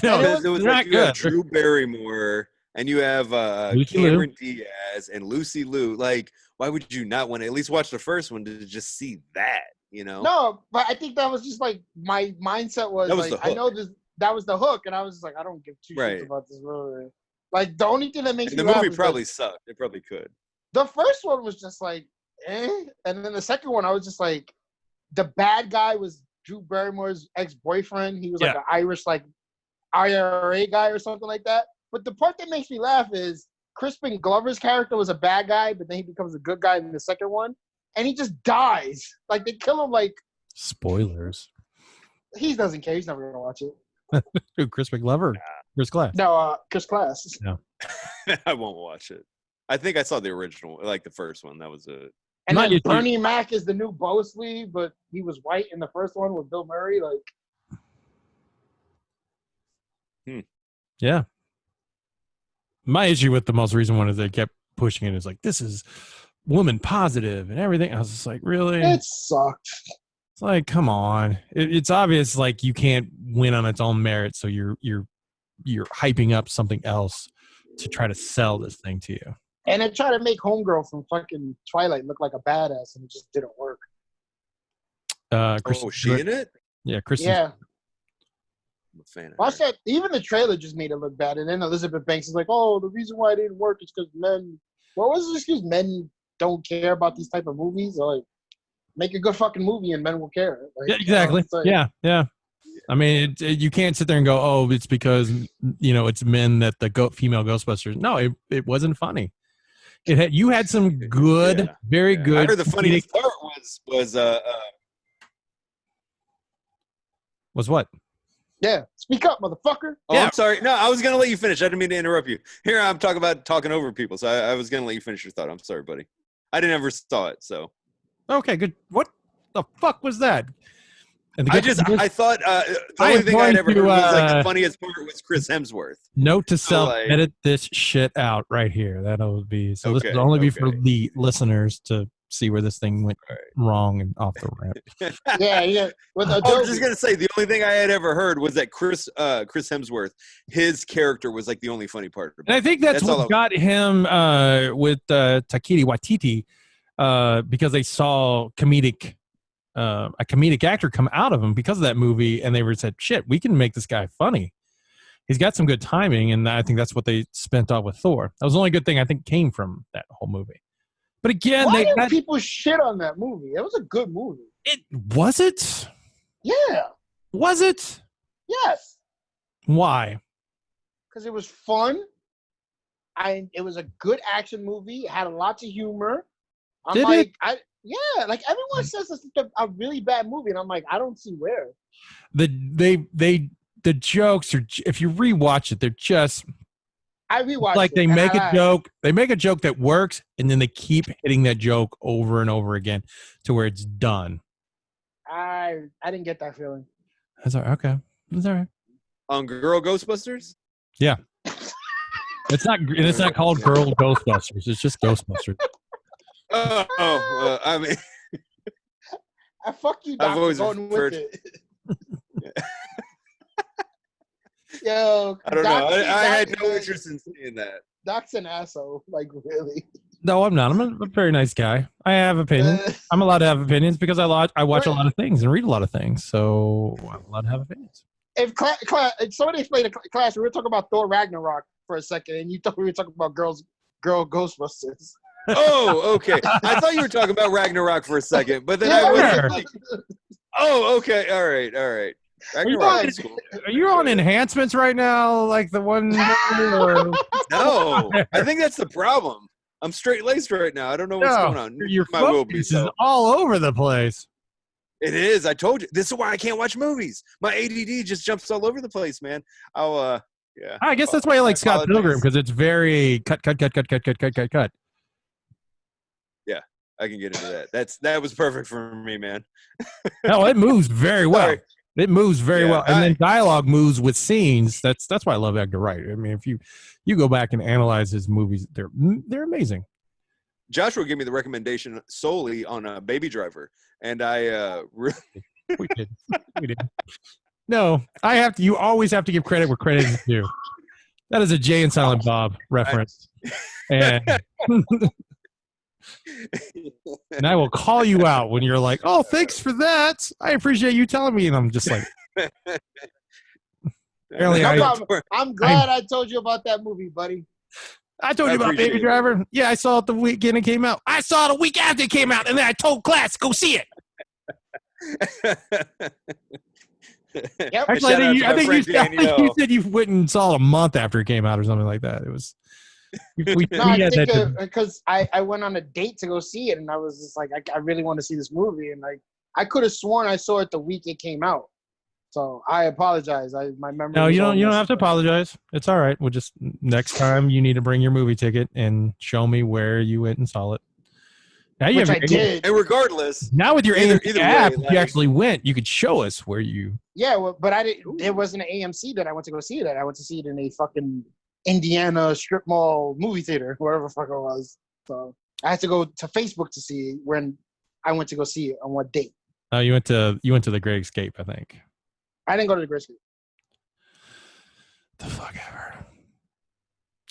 know it was like you have Drew Barrymore. And you have Cameron Diaz and Lucy Liu. Like, why would you not want to at least watch the first one to just see that, you know? No, but I think that was just like my mindset was like, I know that was the hook, and I was just like, I don't give two shits about this movie. Like, the only thing that makes me laugh the movie probably sucked. It probably could. The first one was just like, and then the second one, I was just like, the bad guy was Drew Barrymore's ex-boyfriend. He was like an Irish, like, IRA guy or something like that. But the part that makes me laugh is Crispin Glover's character was a bad guy, but then he becomes a good guy in the second one, and he just dies. Like, they kill him like... Spoilers. He doesn't care. He's never going to watch it. Who, Crispin Glover? Chris Glass? No, Chris Glass. No. I won't watch it. I think I saw the original, like the first one. That was it. And then Bernie Mac is the new Bosley, but he was white in the first one with Bill Murray. Like... Yeah. My issue with the most recent one is they kept pushing it. It's like, this is woman positive and everything. I was just like, really? It sucked. It's like, come on. It's obvious like you can't win on its own merit, so you're hyping up something else to try to sell this thing to you. And it tried to make Homegirl from fucking Twilight look like a badass, and it just didn't work. She in it? Yeah, Kristen. Yeah. I'm a fan of Watch that. Even the trailer just made it look bad. And then Elizabeth Banks is like, "Oh, the reason why it didn't work is because men." What was the excuse? Men don't care about these type of movies. Or like, make a good fucking movie and men will care. Like, yeah, exactly. Yeah. I mean, you can't sit there and go, "Oh, it's because it's men that the female Ghostbusters." No, it wasn't funny. You had some good, very good. I heard the funniest part was what? Yeah, speak up, motherfucker. Oh, yeah. I'm sorry. No, I was going to let you finish. I didn't mean to interrupt you. Here I'm talking over people, so I was going to let you finish your thought. I'm sorry, buddy. I didn't ever saw it, so. Okay, good. What the fuck was that? I thought the only thing I'd ever heard was like the funniest part was Chris Hemsworth. Note to self: edit this shit out right here. That'll be so. This will only be for the listeners to see where this thing went wrong and off the ramp. yeah. I was just gonna say the only thing I had ever heard was that Chris Hemsworth, his character was like the only funny part. And I think that's what got him with Taika Waititi because they saw a comedic actor come out of him because of that movie, and they were said, "Shit, we can make this guy funny. He's got some good timing," and I think that's what they spent off with Thor. That was the only good thing I think came from that whole movie. But again, why did people shit on that movie? It was a good movie. Was it? Yeah. Was it? Yes. Why? Because it was fun. It was a good action movie. It had lots of humor. Yeah, like everyone says it's a really bad movie, and I'm like, I don't see where. The jokes are, if you rewatch it, they're just. I rewatched Like it. they and make I a laughed. joke, that works, and then they keep hitting that joke over and over again to where it's done. I didn't get that feeling. That's all right. Okay, that's all right. On Girl Ghostbusters? Yeah, it's not called Girl Ghostbusters. It's just Ghostbusters. I mean, Fuck you, I've Doctor, always going referred. with it. Yo, I don't know. I had no Doc- interest in seeing that. Doc's an asshole. Like, really. No, I'm not. I'm a very nice guy. I have opinions. I'm allowed to have opinions because I watch a lot of things and read a lot of things. So I'm allowed to have opinions. If somebody explained to class, we were talking about Thor Ragnarok for a second, and you thought we were talking about Girl Ghostbusters. Oh, okay. I thought you were talking about Ragnarok for a second, but then Yeah, I was sure. like, oh, okay. All right. Ragnarok is cool. Are you on enhancements right now? Like the one? Or... No, I think that's the problem. I'm straight laced right now. I don't know what's going on. Your I will be. focus So. is all over the place. It is. I told you. This is why I can't watch movies. My ADD just jumps all over the place, man. Yeah. I guess that's why I like Scott apologize. Pilgrim, because it's very cut. Yeah, I can get into that. That was perfect for me, man. No, it moves very well. Sorry. It moves very Yeah, well, and then dialogue moves with scenes. That's why I love Edgar Wright. I mean, if you go back and analyze his movies, they're amazing. Joshua gave me the recommendation solely on Baby Driver, and I really We did. No, I have to. You always have to give credit where credit is due. That is a Jay and Silent Bob reference, and and I will call you out when you're like, "Oh, thanks for that. I appreciate you telling me." And I'm just like, apparently, I'm glad I told you about that movie, buddy. I told you about Baby Driver. Yeah, I saw it the weekend it came out. I saw it a week after it came out, and then I told class, go see it. Yep. Actually, I think you said you went and saw it a month after it came out or something like that. It was. I think because I went on a date to go see it, and I was just like, I really want to see this movie, and I could have sworn I saw it the week it came out. So I apologize. My memory. No, you don't have to apologize. It's all right. We'll just next time you need to bring your movie ticket and show me where you went and saw it. Now you I did. And regardless, now with your AMC app, way, if you actually went, you could show us where you. Yeah, well, but I didn't. It wasn't an AMC that I went to go see it at. I went to see it in a fucking Indiana strip mall movie theater, wherever the fuck it was. So I had to go to Facebook to see it when I went to go see it on what date. Oh, you went to the Great Escape, I think. I didn't go to the Great Escape. The fuck ever.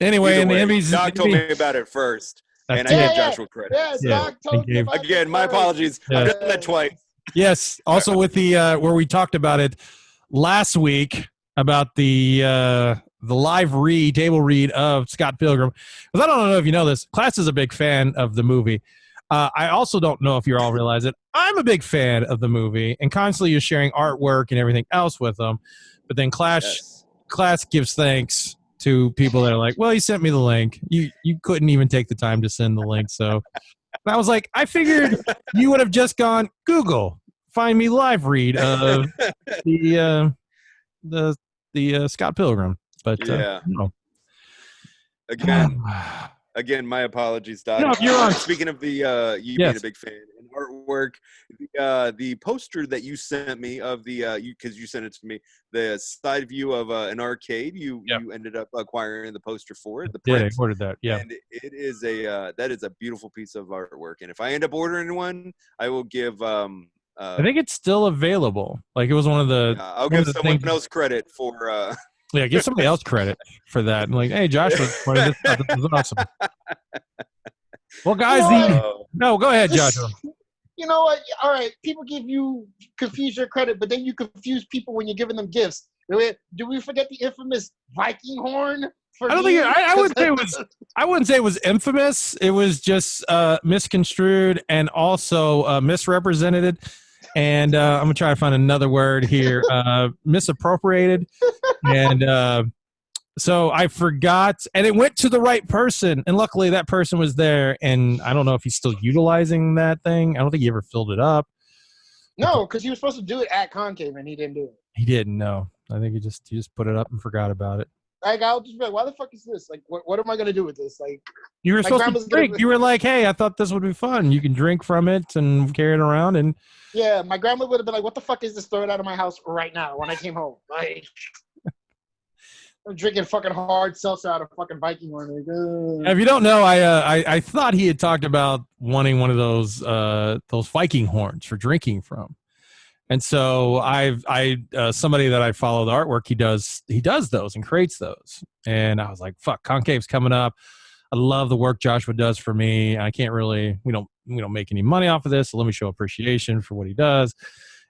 Anyway, and the Emmys. Doc told me about it first, and I gave Joshua credit. Yeah, Doc told me about again, my apologies. I've done that twice. Yes. Also with the where we talked about it last week about the live table read of Scott Pilgrim. Because I don't know if you know this, Class is a big fan of the movie. I also don't know if you all realize it. I'm a big fan of the movie and constantly is sharing artwork and everything else with them. But then Class gives thanks to people that are like, well, you sent me the link. You couldn't even take the time to send the link. So I was like, I figured you would have just gone, Google, find me live read of the Scott Pilgrim. But no. Again, my apologies, Doc. No, you're on. Speaking of the you being a big fan and artwork, the poster that you sent me of because you sent it to me, the side view of an arcade, you ended up acquiring the poster for it. I ordered that. Yeah, and it is that is a beautiful piece of artwork. And if I end up ordering one, I will give. I think it's still available. Like it was one of the. I'll give someone else credit for. Yeah, give somebody else credit for that. And like, hey, Josh was this was awesome. Well, guys, no, go ahead, Joshua. You know what? All right, people confuse your credit, but then you confuse people when you're giving them gifts. Do we forget the infamous Viking horn? I don't think I wouldn't say it was. I wouldn't say it was infamous. It was just misconstrued and also misrepresented. And I'm gonna try to find another word here. Misappropriated, and so I forgot, and it went to the right person, and luckily that person was there. And I don't know if he's still utilizing that thing. I don't think he ever filled it up. No, because he was supposed to do it at Concave, and he didn't do it. He didn't know. I think he just put it up and forgot about it. Like, I'll just be like, why the fuck is this? Like, what am I gonna do with this? Like, You were my supposed to grandma's drink. gonna. You were like, hey, I thought this would be fun. You can drink from it and carry it around. And Yeah, my grandma would have been like, what the fuck is this? Throw it out of my house right now when I came home. Like, I'm drinking fucking hard seltzer out of fucking Viking horn. Like, if you don't know, I thought he had talked about wanting one of those Viking horns for drinking from. And so somebody that I follow the artwork, he does those and creates those. And I was like, fuck, Concave's coming up. I love the work Joshua does for me. I can't really, we don't make any money off of this. So let me show appreciation for what he does.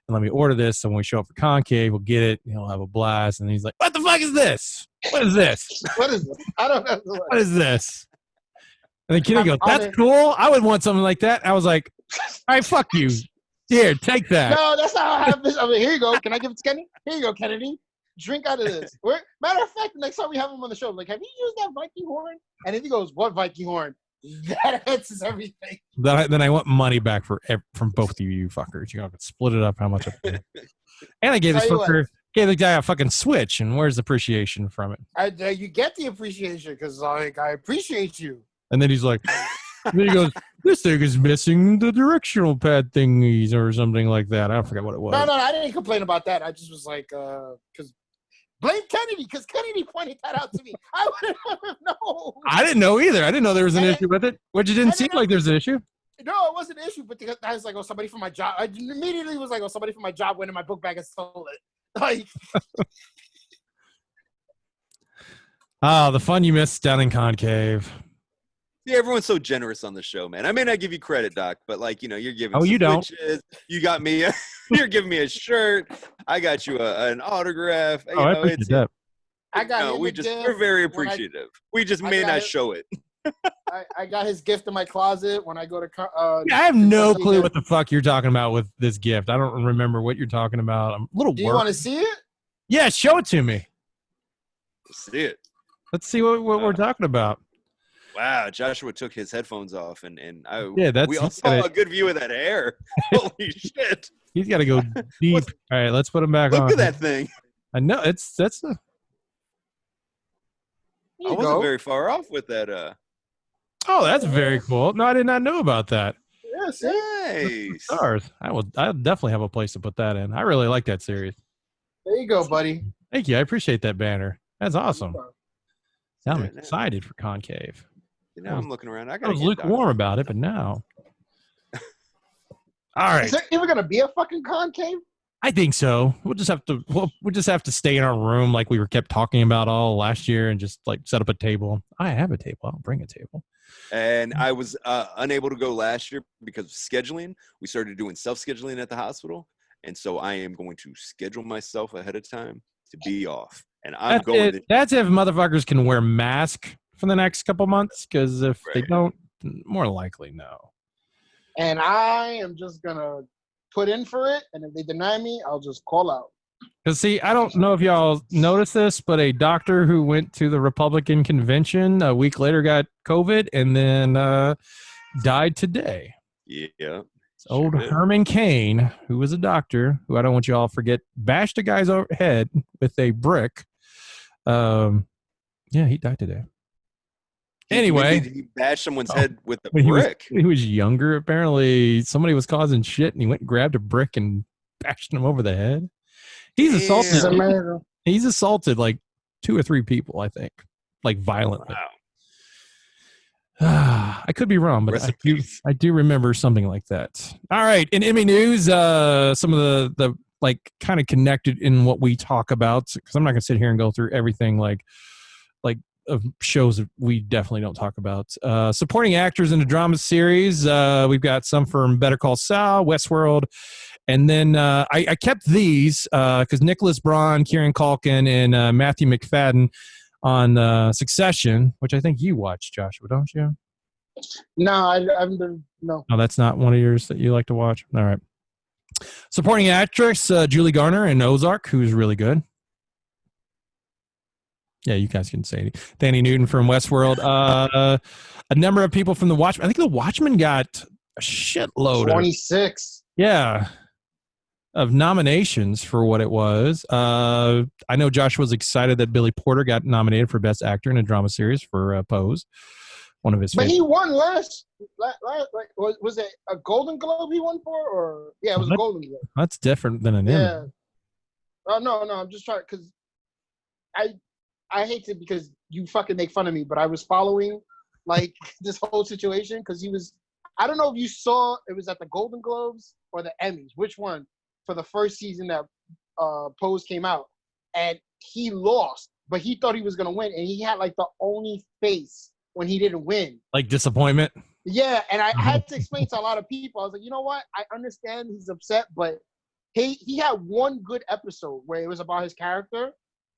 And let me order this. So when we show up for Concave, we'll get it. He'll have a blast. And he's like, what the fuck is this? What is this? what is this? I don't know. What is this? And the kid goes, that's cool. I would want something like that. I was like, all right, fuck you. Here, take that. No, that's not how it happens. I mean, here you go. Can I give it to Kenny? Here you go, Kennedy. Drink out of this. Matter of fact, the next time we have him on the show, I'm like, have you used that Viking horn? And if he goes, what Viking horn? That answers everything. Then I want money back from both of you fuckers. You can split it up how much I pay. And I gave the guy a fucking Switch, and where's the appreciation from it? You get the appreciation because, like, I appreciate you. And then he's like, then he goes, this thing is missing the directional pad thingies or something like that. I forget what it was. No, I didn't complain about that. I just was like, because blame Kennedy, because Kennedy pointed that out to me. I wouldn't know. I didn't know either. I didn't know there was an issue with it, which it didn't seem like there's an issue. No, it wasn't an issue, but I was like, oh, somebody from my job. I immediately was like, oh, somebody from my job went in my book bag and stole it. Like, the fun you missed down in Concave. Yeah, everyone's so generous on the show, man. I may not give you credit, Doc, but like, you're giving. Oh, you don't. Switches. You got me. You're giving me a shirt. I got you an autograph. I appreciate that. I got. We're very appreciative. We just may not show it. I got his gift in my closet when I go to. I have no clue what the fuck you're talking about with this gift. I don't remember what you're talking about. I'm a little. Do you want to see it? Yeah, show it to me. Let's see it. Let's see what we're talking about. Wow, Joshua took his headphones off, and we all saw a good view of that hair. Holy shit! He's got to go deep. All right, let's put him back on. Look at that thing. I know I wasn't very far off with that. Oh, that's very cool. No, I did not know about that. Yes, nice. Stars. I'll definitely have a place to put that in. I really like that series. There you go, buddy. Thank you. I appreciate that banner. That's awesome. Now I'm Yeah, excited for Concave. Now I'm looking around. I was lukewarm about it, but now. All right. Is there ever gonna be a fucking concave? I think so. We'll just have to stay in our room like we were kept talking about all last year and just like set up a table. I have a table. I'll bring a table. And I was unable to go last year because of scheduling. We started doing self-scheduling at the hospital. And so I am going to schedule myself ahead of time to be off. And I'm going. That's if motherfuckers can wear masks for the next couple months, because if they don't, more likely no. And I am just gonna put in for it, and if they deny me, I'll just call out. Because see, I don't know if y'all noticed this, but a doctor who went to the Republican convention a week later got COVID and then died today. Yeah. Old Herman Cain, who was a doctor, who I don't want you all to forget, bashed a guy's head with a brick. Yeah, he died today. Anyway, he bashed someone's head with a brick. He was younger. Apparently, somebody was causing shit, and he went and grabbed a brick and bashed him over the head. He's assaulted. He's assaulted like 2 or 3 people, I think, like violently. Wow. I could be wrong, but I do remember something like that. All right, in Emmy news, some of the like kind of connected in what we talk about, because I'm not gonna sit here and go through everything like of shows that we definitely don't talk about. Supporting actors in the drama series, we've got some from Better Call Saul, Westworld, and then I kept these because Nicholas Braun, Kieran Culkin, and Matthew McFadden on Succession, which I think you watched, Joshua, don't you? No, I've been no. No, that's not one of yours that you like to watch. All right. Supporting actress Julie Garner in Ozark, who's really good. Yeah, you guys can say it. Danny Newton from Westworld. A number of people from The Watchmen. I think The Watchmen got a shitload. 26. Yeah. of nominations for what it was. I know Josh was excited that Billy Porter got nominated for Best Actor in a Drama Series for Pose, one of his But favorites. he won last like, was it a Golden Globe he won for? Or yeah, it was a Golden Globe. That's different than an Emmy. Yeah. Oh, no, I'm just trying because I hate to because you fucking make fun of me, but I was following like this whole situation because he was. I don't know if you saw it was at the Golden Globes or the Emmys. Which one? For the first season that Pose came out, and he lost, but he thought he was gonna win, and he had like the only face when he didn't win. Like disappointment. Yeah, and I had to explain to a lot of people. I was like, you know what? I understand he's upset, but he had one good episode where it was about his character,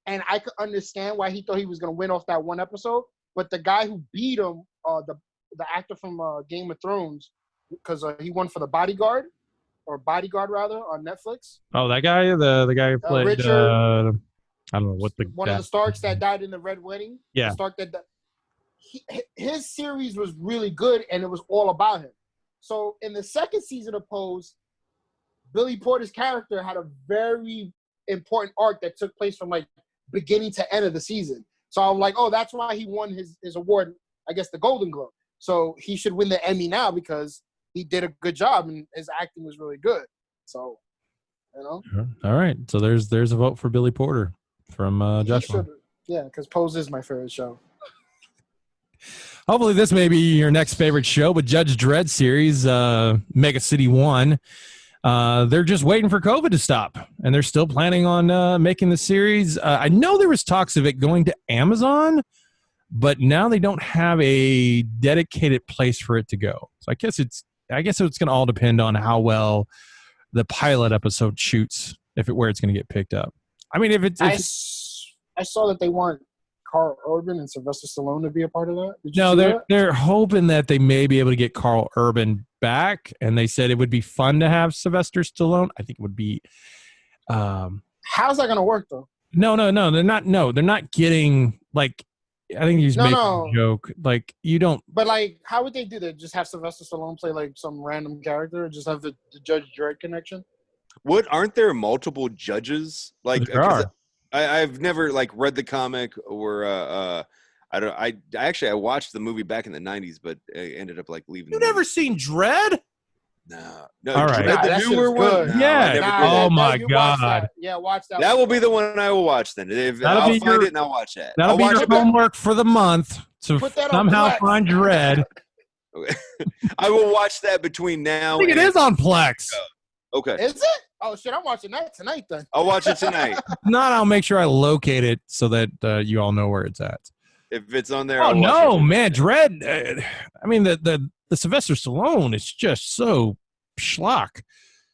and I could understand why he thought he was gonna win off that one episode. But the guy who beat him, the actor from Game of Thrones, because he won for The Bodyguard, or Bodyguard rather, on Netflix. Oh, that guy, the guy who played Richard, I don't know what the one of the Starks that died in the Red Wedding. Yeah, the Stark that his series was really good, and it was all about him. So in the second season of Pose, Billy Porter's character had a very important arc that took place from like beginning to end of the season. So I'm like, oh, that's why he won his award, I guess the Golden Globe. So he should win the Emmy now because he did a good job and his acting was really good. So, you know. All right. So there's a vote for Billy Porter from Joshua. Yeah, because Pose is my favorite show. Hopefully this may be your next favorite show, but Judge Dredd series, Mega City 1. They're just waiting for COVID to stop, and they're still planning on making the series. I know there was talks of it going to Amazon, but now they don't have a dedicated place for it to go. So I guess it's going to all depend on how well the pilot episode shoots, where it's going to get picked up. I mean, I saw that they want Carl Urban and Sylvester Stallone to be a part of that. They're hoping that they may be able to get Carl Urban back, and they said it would be fun to have Sylvester Stallone. I think it would be. How's that going to work though? No, they're not. No, they're not getting like. I think he's making a joke. Like you don't. But like, how would they do that? Just have Sylvester Stallone play like some random character, or just have the Judge Dredd connection? Aren't there multiple judges? Like there are. I've never like read the comic or I watched the movie back in the 90s, but I ended up like leaving. You never seen Dredd? No. All right. The newer one? No, yeah. Oh my God. Yeah, watch that. That will be the one I will watch then. I'll find it and I'll watch that. That'll be your homework for the month to somehow find Dredd. I will watch that between now. I think it is on Plex. Okay. Is it? Oh shit! I'm watching that tonight then. I'll watch it tonight. If not, I'll make sure I locate it so that you all know where it's at. If it's on there. Oh no, man, Dredd. I mean, the Sylvester Stallone is just so schlock.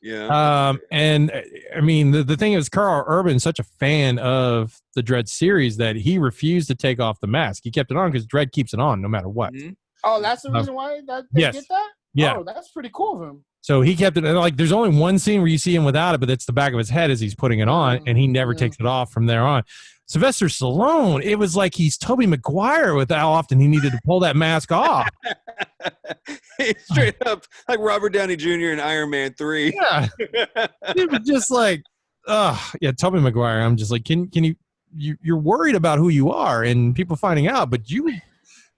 Yeah. And I mean, the thing is, Carl Urban's such a fan of the Dredd series that he refused to take off the mask. He kept it on because Dredd keeps it on no matter what. Mm-hmm. Oh, that's the reason why they yes. did that? Yeah. Oh, that's pretty cool of him. So he kept it, and like there's only one scene where you see him without it, but it's the back of his head as he's putting it on, and he never takes it off from there on. Sylvester Stallone, it was like he's Tobey Maguire with how often he needed to pull that mask off. Straight up like Robert Downey Jr. in Iron Man 3. Yeah. It was just like, yeah, Tobey Maguire. I'm just like, can you're worried about who you are and people finding out, but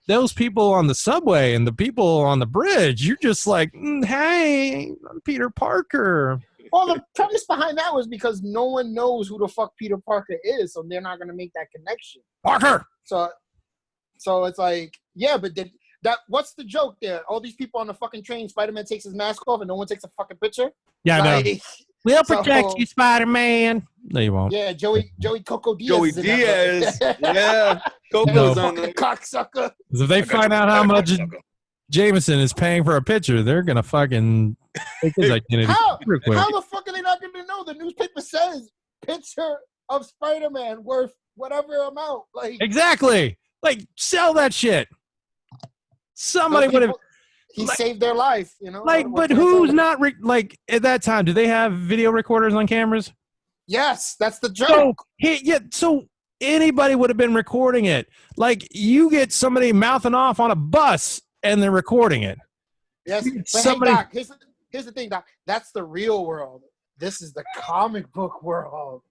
those people on the subway and the people on the bridge, you're just like, hey, I'm Peter Parker. Well, the premise behind that was because no one knows who the fuck Peter Parker is, so they're not going to make that connection. Parker! So it's like, yeah, but what's the joke there? All these people on the fucking train, Spider-Man takes his mask off and no one takes a fucking picture? Yeah, I know. We'll protect you, Spider-Man. No, you won't. Yeah, Joey Coco Diaz. Joey Diaz. Yeah. Coco's on the cocksucker. If they find out how much Jameson is paying for a picture, they're going to fucking take his identity. How the fuck are they not going to know? The newspaper says picture of Spider-Man worth whatever amount. Like exactly. Like, sell that shit. Somebody would have. He saved their life, you know. Like, but who's not like at that time? Do they have video recorders on cameras? Yes, that's the joke. So anybody would have been recording it. Like, you get somebody mouthing off on a bus and they're recording it. Yes, but hey, Doc, here's the thing, Doc. That's the real world. This is the comic book world.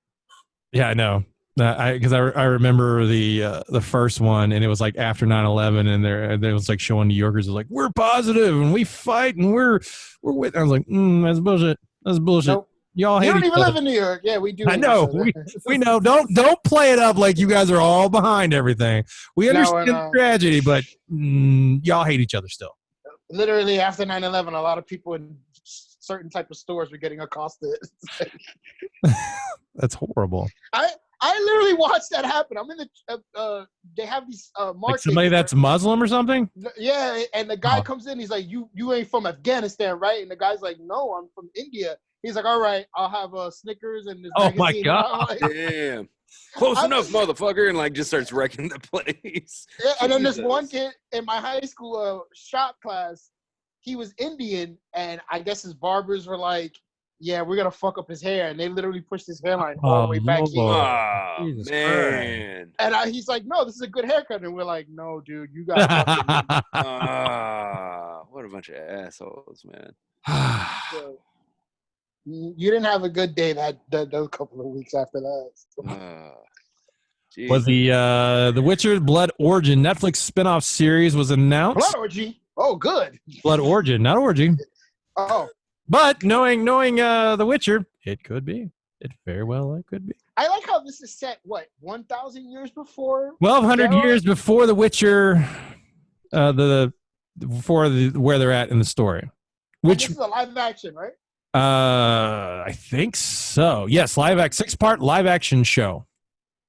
Yeah, I know. Because I remember the first one, and it was like after 9/11, and there was like showing New Yorkers was like, we're positive and we fight and we're with. I was like, that's bullshit. That's bullshit. Nope. Y'all You hate don't each even other. live in New York. Yeah, we do. I hate know. each other. We know. Don't play it up like you guys are all behind everything. We understand the tragedy, but y'all hate each other still. Literally after 9/11, a lot of people in certain type of stores were getting accosted. That's horrible. I literally watched that happen. I'm in the they have these markets. Like somebody that's Muslim or something? Yeah, and the guy comes in, he's like, you ain't from Afghanistan, right? And the guy's like, no, I'm from India. He's like, all right, I'll have Snickers and this magazine. My God. Like, Damn. Close enough, motherfucker, and like just starts wrecking the place. Yeah, and then this one kid in my high school shop class, he was Indian, and I guess his barbers were like, yeah, we're gonna fuck up his hair, and they literally pushed his hairline all the way back here. Oh, man. And he's like, no, this is a good haircut, and we're like, no, dude, you got fucking. What a bunch of assholes, man. So, you didn't have a good day those couple of weeks after that. Was the Witcher Blood Origin Netflix spinoff series was announced? Blood Orgy. Oh, good. Blood Origin, not Orgy. Oh. But knowing The Witcher, it could be. It very well could be. I like how this is set, 1,000 years before? 1,200 years before The Witcher, where they're at in the story. Which this is a live action, right? I think so. Yes, 6-part live action show.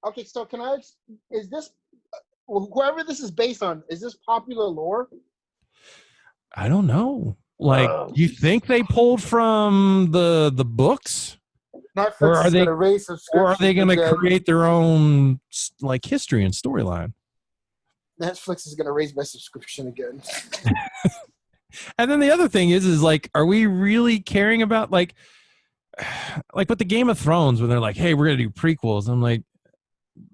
Okay, so is this, whoever this is based on, is this popular lore? I don't know. Like, you think they pulled from the books? Netflix or are they going to create their own like history and storyline? Netflix is going to raise my subscription again. And then the other thing is like, are we really caring about like with the Game of Thrones when they're like, hey, we're going to do prequels? I'm like,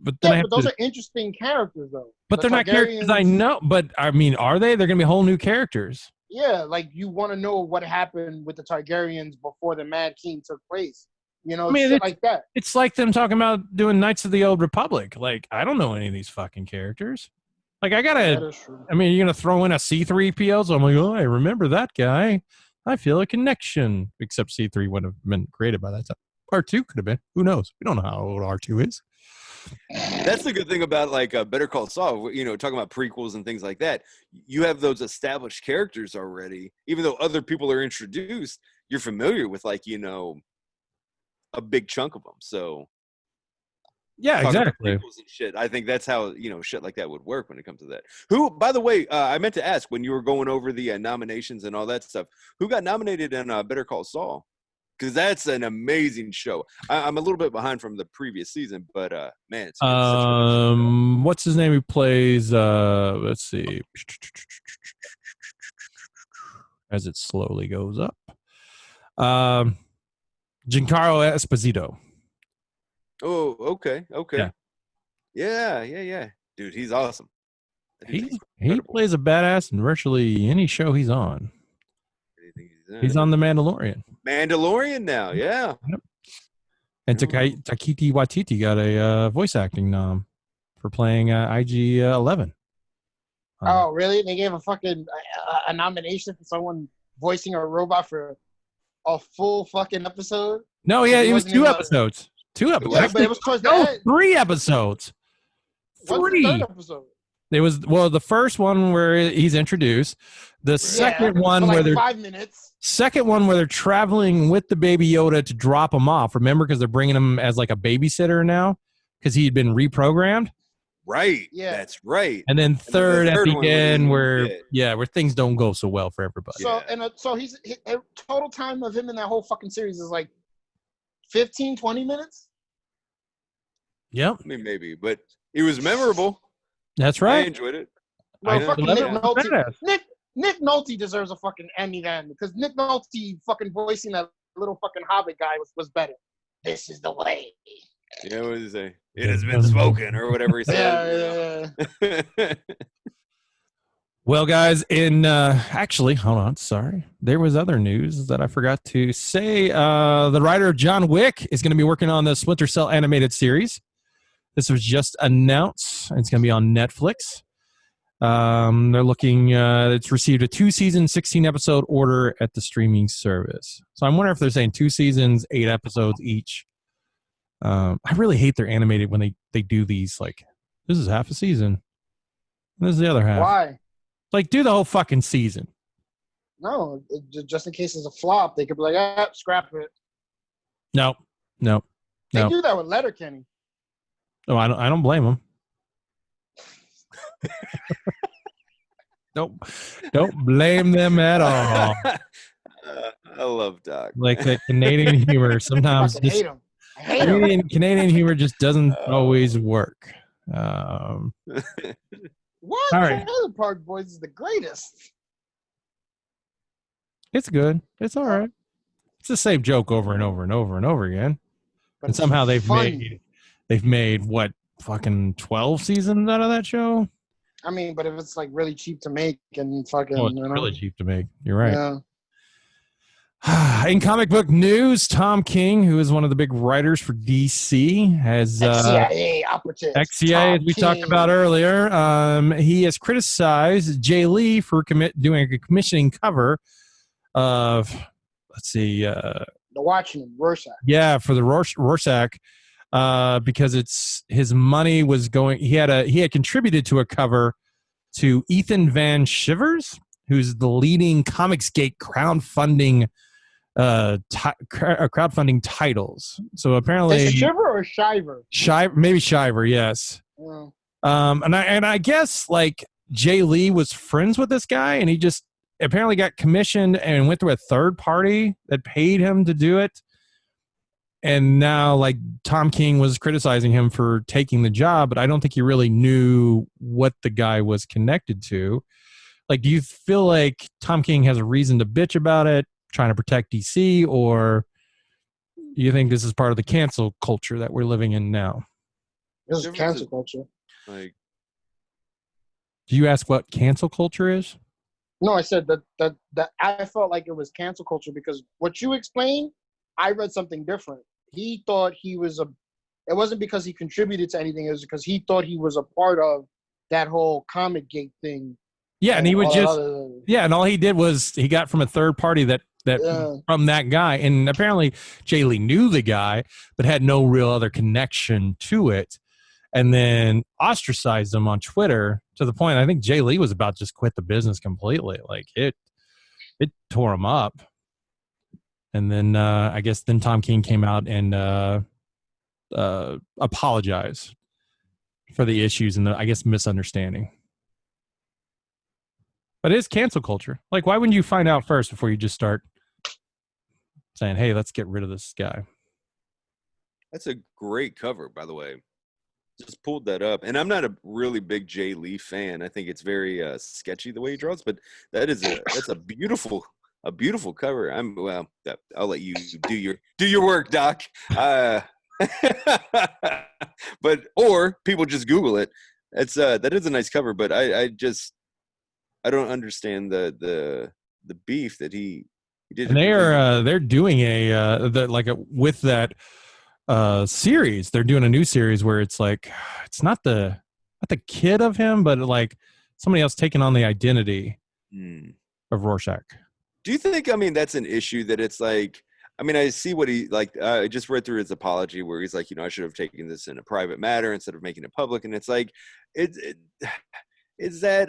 but then but those are interesting characters though. But they're not characters I know. But I mean, are they? They're going to be whole new characters. Yeah, like you want to know what happened with the Targaryens before the Mad King took place. You know, shit like that. It's like them talking about doing Knights of the Old Republic. Like, I don't know any of these fucking characters. Like, you're going to throw in a C-3PO, so I'm like, oh, I remember that guy. I feel a connection. Except C-3 wouldn't have been created by that time. R2 could have been. Who knows? We don't know how old R2 is. That's the good thing about like Better Call Saul, talking about prequels and things like that. You have those established characters already. Even though other people are introduced, you're familiar with a big chunk of them. So yeah, exactly. And shit. I think that's how, shit like that would work when it comes to that. Who, by the way, I meant to ask when you were going over the nominations and all that stuff, who got nominated in Better Call Saul? Because that's an amazing show. I'm a little bit behind from the previous season, but man, it's such a good show. What's his name? Who plays? Let's see. As it slowly goes up, Giancarlo Esposito. Oh, okay. Yeah. Dude, he's awesome. He plays a badass in virtually any show he's on. He's on The Mandalorian. Mandalorian now, yeah. Yep. And Taiki Waititi got a voice acting nom for playing IG-11. Oh, really? They gave a fucking a nomination for someone voicing a robot for a full fucking episode? No, yeah, it was 2 episodes. 2 episodes. Yeah, but it was towards the end. 3 episodes. 3. What's the third episode? It was the first one where he's introduced. The second one where they're 5 minutes. Second one where they're traveling with the baby Yoda to drop him off. Remember, because they're bringing him as like a babysitter now because he had been reprogrammed. Right. Yeah, that's right. And then third at the end where things don't go so well for everybody. So so he's total time of him in that whole fucking series is like 15, 20 minutes. Yep. I mean, maybe, but it was memorable. That's right. I enjoyed it. Well, fucking Nick Nolte deserves a fucking Emmy then, because Nick Nolte fucking voicing that little fucking Hobbit guy was better. This is the way. Yeah, what did he say? It has been spoken, or whatever he said. Yeah. Well, guys, actually, hold on, sorry. There was other news that I forgot to say. The writer of John Wick is going to be working on the Splinter Cell animated series. This was just announced. It's going to be on Netflix. They're looking. It's received a 2-season, 16-episode order at the streaming service. So I'm wondering if they're saying 2 seasons, 8 episodes each. I really hate their animated when they do these. Like, this is half a season. This is the other half. Why? Like, do the whole fucking season. No, just in case it's a flop, they could be like, scrap it. No. They do that with Letterkenny. No, I don't blame them. Don't blame them at all. I love Doc. Like the Canadian humor sometimes. I hate him. I hate him. Canadian humor just doesn't always work. What? All right. Trailer Park Boys is the greatest. It's good. It's all right. It's the same joke over and over and over and over again. But And somehow they've funny. made what, fucking 12 seasons out of that show? I mean, but if it's like really cheap to make and fucking, Oh, it's you know, really cheap to make. You're right. Yeah. In comic book news, Tom King, who is one of the big writers for DC, has CIA operative. XCA, as we talked about earlier. He has criticized Jay Lee for doing a commissioning cover of, let's see, The Watchmen, Rorschach. yeah, for the Rorschach, because it's his money was going. He had contributed to a cover to Ethan Van Shivers, who's the leading Comicsgate crowdfunding titles. So apparently, Is it Shiver or Shiver? Maybe Shiver, yes. Yeah. And I guess like Jay Lee was friends with this guy, and he just apparently got commissioned and went through a third party that paid him to do it. And now, like, Tom King was criticizing him for taking the job, but I don't think he really knew what the guy was connected to. Like, do you feel like Tom King has a reason to bitch about it, trying to protect DC, or do you think this is part of the cancel culture that we're living in now? This is cancel culture. Like, Do you ask what cancel culture is? No, I said that I felt like it was cancel culture because what you explained, I read something different. He thought he was it wasn't because he contributed to anything, it was because he thought he was a part of that whole Comic Gate thing. Yeah, and he would just other, and all he did was he got from a third party that from that guy, and apparently Jay Lee knew the guy but had no real other connection to it, and then ostracized him on Twitter to the point I think Jay Lee was about to just quit the business completely. Like it tore him up. And then I guess then Tom King came out and apologized for the issues and the, I guess, misunderstanding. But it is cancel culture. Like, why wouldn't you find out first before you just start saying, hey, let's get rid of this guy? that's a great cover, by the way. Just pulled that up, and I'm not a really big Jay Lee fan. I think it's very sketchy the way he draws, but that's a beautiful cover. I'll let you do your work, Doc. But or people just Google it. It's that is a nice cover, but I don't understand the beef that he did. And they're doing with that series. They're doing a new series where it's like it's not the kid of him, but like somebody else taking on the identity of Rorschach. Do you think, that's an issue that it's like, I see what he, like, I just read through his apology where he's like, I should have taken this in a private matter instead of making it public. And it's like, is that,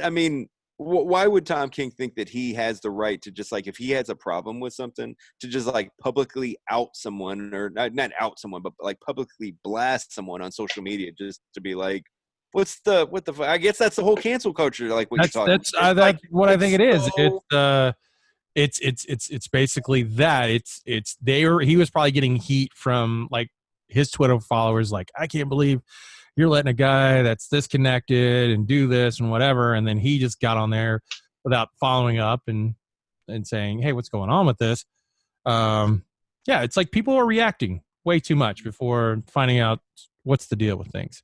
why would Tom King think that he has the right to just like, if he has a problem with something, to just like publicly out someone, or not out someone, but like publicly blast someone on social media just to be like, what the I guess that's the whole cancel culture, like what you're talking about. That's what I think it is. So, It's basically that. He was probably getting heat from like his Twitter followers, like, I can't believe you're letting a guy that's disconnected and do this and whatever. And then he just got on there without following up and saying, hey, what's going on with this? It's like people are reacting way too much before finding out what's the deal with things.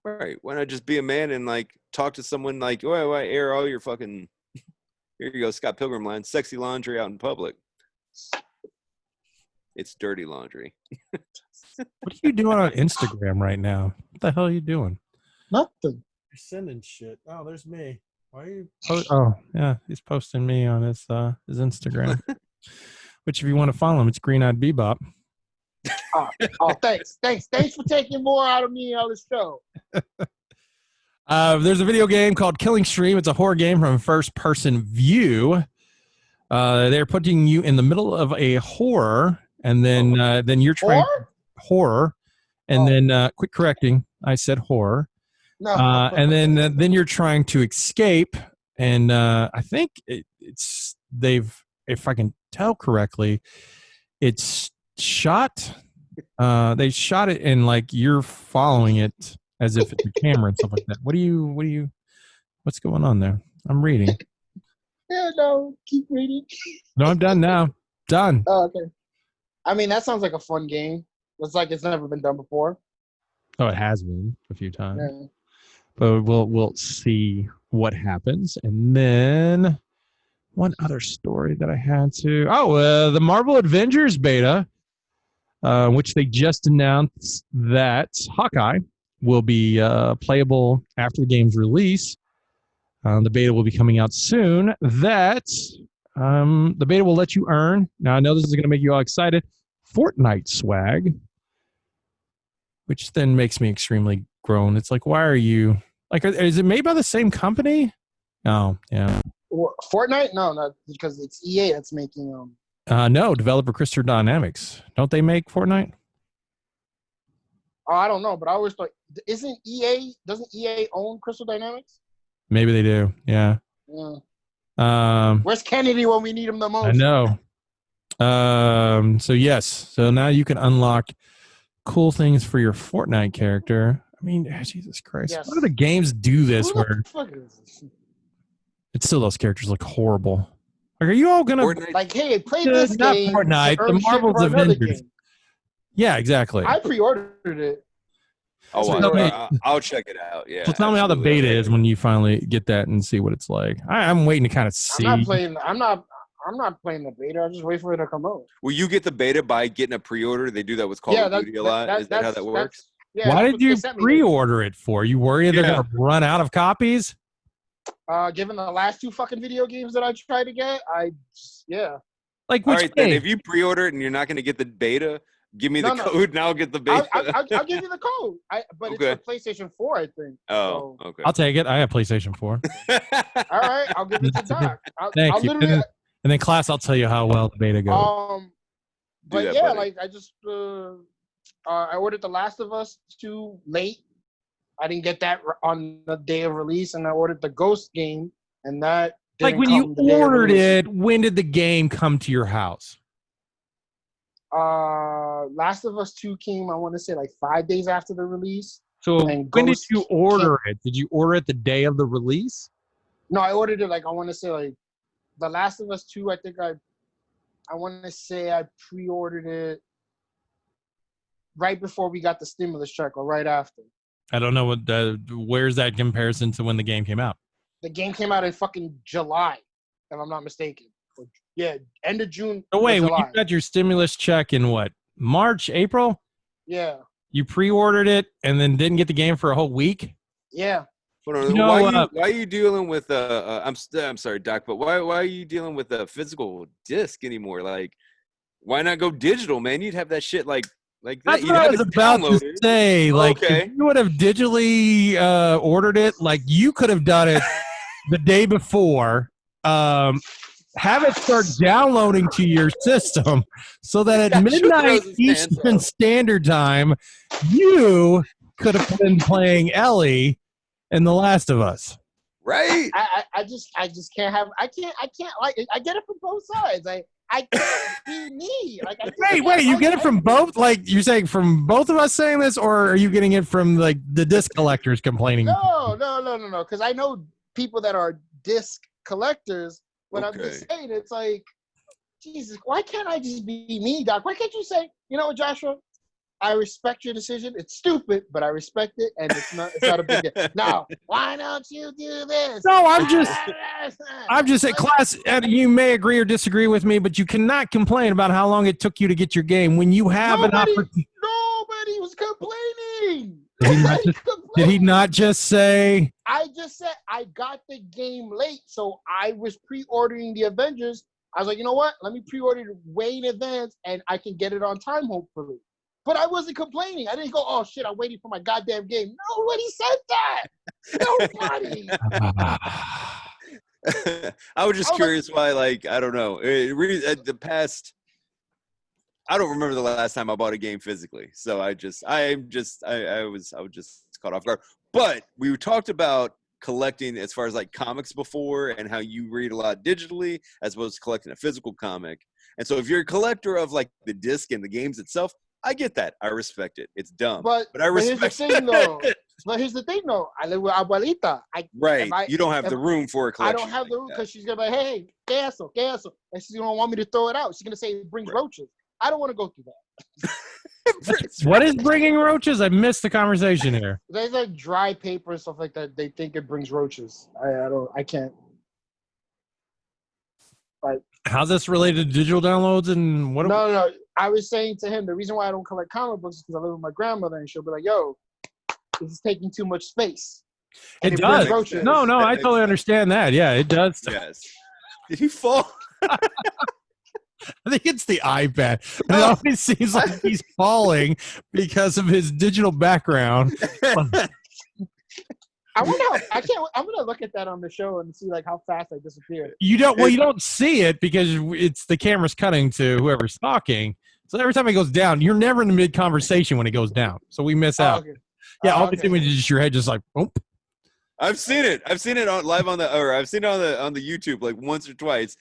Right. Why not just be a man and like talk to someone like, oh, I air all your fucking. Here you go, Scott Pilgrim line. Sexy laundry out in public. It's dirty laundry. What are you doing on Instagram right now? What the hell are you doing? Nothing. You're sending shit. Oh, there's me. Why are you? Oh, yeah, he's posting me on his Instagram. Which, if you want to follow him, it's Green Eyed Bebop. Thanks for taking more out of me on the show. There's a video game called Killing Stream. It's a horror game from first-person view. They're putting you in the middle of a horror, and then you're trying horror, and then quick correcting, I said horror. No. And then you're trying to escape, and I think it's if I can tell correctly, it's shot. They shot it and like you're following it as if it's a camera and stuff like that. What's going on there? I'm reading. Yeah, no, keep reading. No, I'm done now. Done. Oh, okay. I mean, that sounds like a fun game. It's like it's never been done before. Oh, it has been a few times. Yeah. But we'll see what happens. And then one other story that I had to. Oh, the Marvel Avengers beta, which they just announced that Hawkeye will be playable after the game's release. The beta will be coming out soon. The beta will let you earn. Now, I know this is going to make you all excited. Fortnite swag, which then makes me extremely grown. It's like, why are you like? Is it made by the same company? Oh, yeah. Fortnite? No, not because it's EA that's making them. No, developer Crystal Dynamics. Don't they make Fortnite? Oh, I don't know, but I always thought, doesn't EA own Crystal Dynamics? Maybe they do. Yeah. Where's Kennedy when we need him the most? I know. So yes. So now you can unlock cool things for your Fortnite character. I mean, Jesus Christ. Yes. What other games do this where Fuck is this? it's still those characters look horrible? Like, are you all gonna like, hey, play this not game? Fortnite, the Marvel's Avengers. Yeah, exactly. I pre-ordered it. I'll check it out. Yeah. So tell me how the beta is when you finally get that and see what it's like. I'm waiting to kind of see. I'm not playing the beta. I just wait for it to come out. Will you get the beta by getting a pre-order? They do that with Call of Duty a lot. Is that how that works? Yeah, why did you pre-order it for? You worried they're gonna run out of copies? Given the last two fucking video games that I tried to get, Like, which all right, game? then if you pre-order it and you're not going to get the beta, give me the code and I'll get the beta. I'll give you the code. But it's for PlayStation 4, I think. Oh, so. Okay. I'll take it. I have PlayStation 4. All right, I'll give it to Doc. Thank you. And then, class, I'll tell you how well the beta goes. But yeah, buddy. Like I just I ordered The Last of Us 2 late. I didn't get that on the day of release, and I ordered the Ghost game, and that didn't like when you ordered it, when did the game come to your house? Last of Us 2 came, I want to say, like 5 days after the release. So when did you order it? Did you order it the day of the release? No, I ordered it like, I want to say, like The Last of Us 2. I think I want to say I pre-ordered it right before we got the stimulus check or right after. I don't know where's that comparison to when the game came out? The game came out in fucking July, if I'm not mistaken. Yeah, end of June. Oh wait, when you got your stimulus check in what? March, April? Yeah. You pre-ordered it and then didn't get the game for a whole week? Yeah. Why are you dealing with I'm sorry, Doc, but why are you dealing with a physical disc anymore? Like, why not go digital, man? You'd have that shit like that. That's what I was about to say. Like, if you would have digitally ordered it, like you could have done it the day before. Have it start downloading to your system so that at midnight Eastern Standard Time, you could have been playing Ellie in The Last of Us. Right. I just can't have. I can't like. I get it from both sides. I can't be me. Like, wait, you get it from both? Like, you're saying from both of us saying this, or are you getting it from like the disc collectors complaining? No. Because I know people that are disc collectors, but I'm just saying, it's like, Jesus, why can't I just be me, Doc? Why can't you say, you know what, Joshua? I respect your decision. It's stupid, but I respect it, and it's not a big deal. Now, why don't you do this? No, I'm just at class. You may agree or disagree with me, but you cannot complain about how long it took you to get your game when you have an opportunity. Nobody was complaining. Did he not just say? I just said I got the game late, so I was pre-ordering the Avengers. I was like, you know what? Let me pre-order it way in advance, and I can get it on time, hopefully. But I wasn't complaining. I didn't go, oh, shit, I'm waiting for my goddamn game. Nobody said that. Nobody. I was just curious why, like, I don't know. The past, I don't remember the last time I bought a game physically. So I was just caught off guard. But we talked about collecting as far as like comics before and how you read a lot digitally as opposed to collecting a physical comic. And so if you're a collector of like the disc and the games itself, I get that. I respect it. It's dumb. But I respect it. But here's the thing, though. I live with Abuelita. You don't have the room for a collection. I don't have the room because she's going to be like, hey, queso. And she's going to want me to throw it out. She's going to say it brings roaches. I don't want to go through that. What is bringing roaches? I missed the conversation here. There's like dry paper and stuff like that. They think it brings roaches. I can't. Like, how's this related to digital downloads and what? No. I was saying to him, the reason why I don't collect comic books is because I live with my grandmother, and she'll be like, yo, this is taking too much space. And it does. No, I totally understand that. Yeah, it does. Yes. Did he fall? I think it's the iPad. It always seems like he's falling because of his digital background. I wonder I'm gonna look at that on the show and see like how fast I disappeared. You don't see it because it's the camera's cutting to whoever's talking. So every time it goes down, you're never in the mid conversation when it goes down. So we miss out. Okay. Yeah, all the time is just your head just like boom. I've seen it live on I've seen it on the YouTube like once or twice.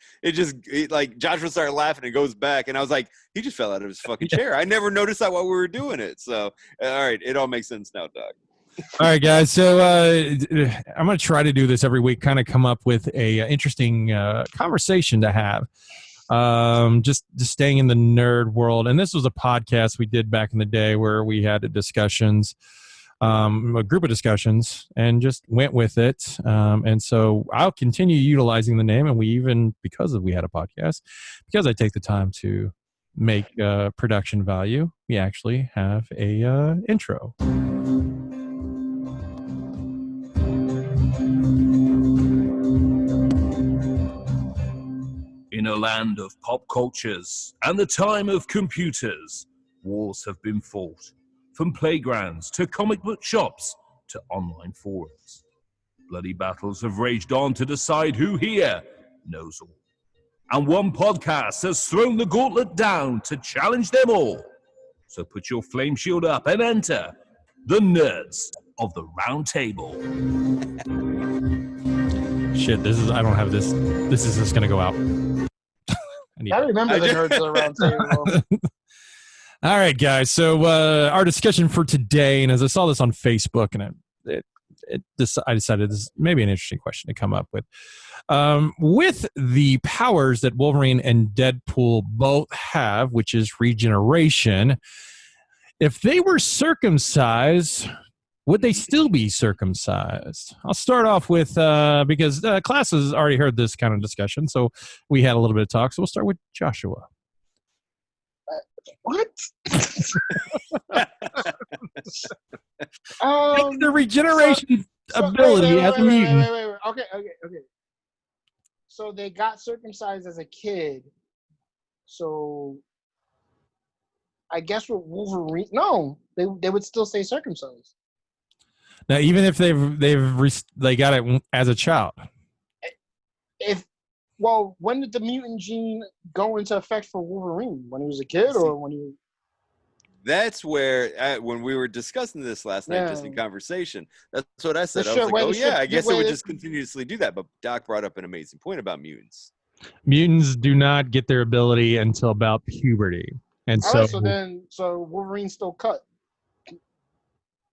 Like Josh would start laughing and goes back, and I was like, he just fell out of his fucking chair. I never noticed that while we were doing it. So all right, it all makes sense now, Doc. All right, guys. So I'm going to try to do this every week, kind of come up with a interesting conversation to have. Just staying in the nerd world. And this was a podcast we did back in the day where we had discussions, a group of discussions, and just went with it. And so I'll continue utilizing the name. And we even, because we had a podcast, because I take the time to make production value, we actually have a intro. In a land of pop cultures and the time of computers, wars have been fought, from playgrounds to comic book shops to online forums. Bloody battles have raged on to decide who here knows all. And one podcast has thrown the gauntlet down to challenge them all. So put your flame shield up and enter the Nerds of the Round Table. Shit, I don't have this. This is just going to go out. I remember the Nerds of the Round Table. All right, guys. So our discussion for today, and as I saw this on Facebook, and I decided this may be an interesting question to come up with. With the powers that Wolverine and Deadpool both have, which is regeneration, if they were circumcised, would they still be circumcised? I'll start off with, because class has already heard this kind of discussion, so we had a little bit of talk. So we'll start with Joshua. What? The regeneration ability as a mutant. Wait. Okay. So they got circumcised as a kid. So I guess with Wolverine, no, they would still say circumcised. Now, even if they got it as a child. When did the mutant gene go into effect for Wolverine? When he was a kid, or when he? That's where when we were discussing this last night, just in conversation. That's what I said. I was like, I guess it would just continuously do that. But Doc brought up an amazing point about mutants. Mutants do not get their ability until about puberty, and so Wolverine's still cut.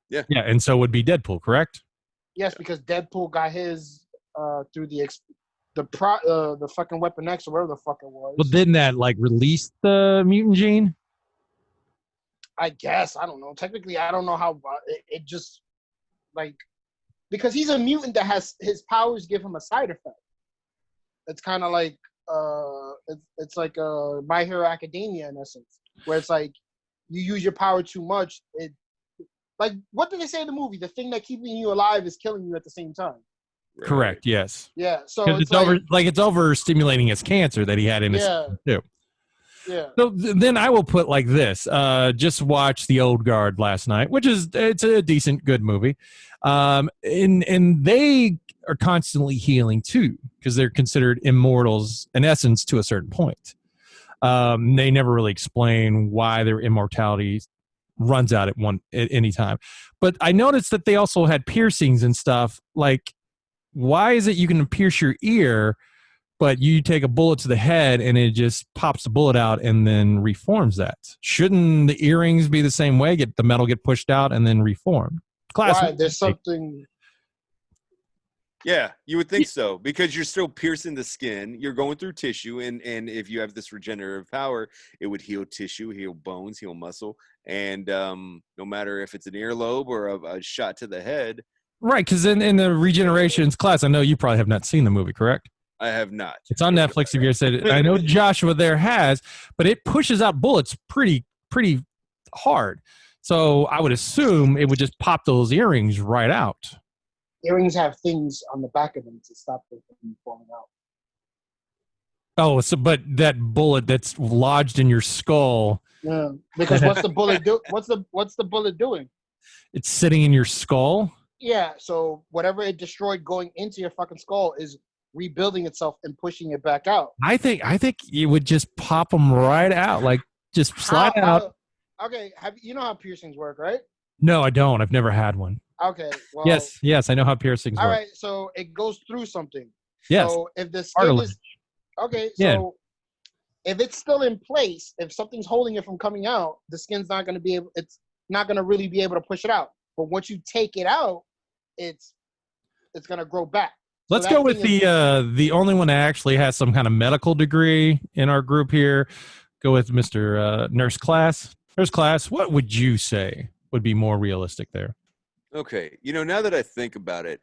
Yeah, and so would be Deadpool, correct? Yes, because Deadpool got his through the fucking Weapon X or whatever the fuck it was. Well, didn't that like release the mutant gene? I guess. I don't know. Technically, I don't know how it just like because he's a mutant that has his powers give him a side effect. It's kind of like it's like My Hero Academia in essence, where it's like you use your power too much. It like what did they say in the movie? The thing that keeping you alive is killing you at the same time. Right. Correct. Yes. Yeah. So Because it's it's over stimulating his cancer that he had in his system too. Yeah. So then I will put like this. Just watch The Old Guard last night, which is it's a decent, good movie. And they are constantly healing too because they're considered immortals in essence to a certain point. They never really explain why their immortality runs out at any time. But I noticed that they also had piercings and stuff. Like, why is it you can pierce your ear, but you take a bullet to the head and it just pops the bullet out and then reforms that? Shouldn't the earrings be the same way? The metal get pushed out and then reformed? Why? There's something. Yeah, you would think so because you're still piercing the skin. You're going through tissue, and if you have this regenerative power, it would heal tissue, heal bones, heal muscle, and no matter if it's an earlobe or a shot to the head. Right, because in the regenerations class, I know you probably have not seen the movie, correct? I have not. It's on Netflix. If you said, I know Joshua there has, but it pushes out bullets pretty hard. So I would assume it would just pop those earrings right out. Earrings have things on the back of them to stop them from falling out. Oh, but that bullet that's lodged in your skull. Yeah, because what's the bullet do? What's the bullet doing? It's sitting in your skull. Yeah, so whatever it destroyed going into your fucking skull is rebuilding itself and pushing it back out. I think it would just pop them right out, like just slide out. Okay, you know how piercings work, right? No, I don't. I've never had one. Okay. Well, yes, I know how piercings work. All right, so it goes through something. Yes. So if the skin is okay, so if it's still in place, if something's holding it from coming out, the skin's not going to be able. It's not going to really be able to push it out. But once you take it out, it's going to grow back. So let's go with the only one that actually has some kind of medical degree in our group here. Go with Mr. Nurse Class. Nurse Class, what would you say would be more realistic there? Okay, now that I think about it,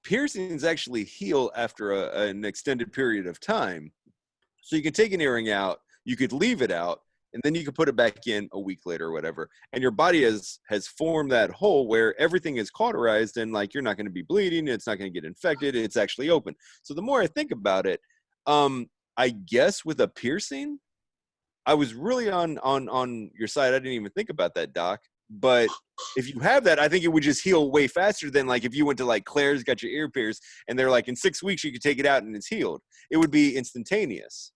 piercings actually heal after an extended period of time. So you can take an earring out, you could leave it out, and then you could put it back in a week later or whatever. And your body has formed that hole where everything is cauterized and like you're not going to be bleeding, it's not going to get infected, it's actually open. So the more I think about it, I guess with a piercing, I was really on your side. I didn't even think about that, Doc. But if you have that, I think it would just heal way faster than like if you went to like Claire's, got your ear pierced, and they're like in 6 weeks you could take it out and it's healed. It would be instantaneous,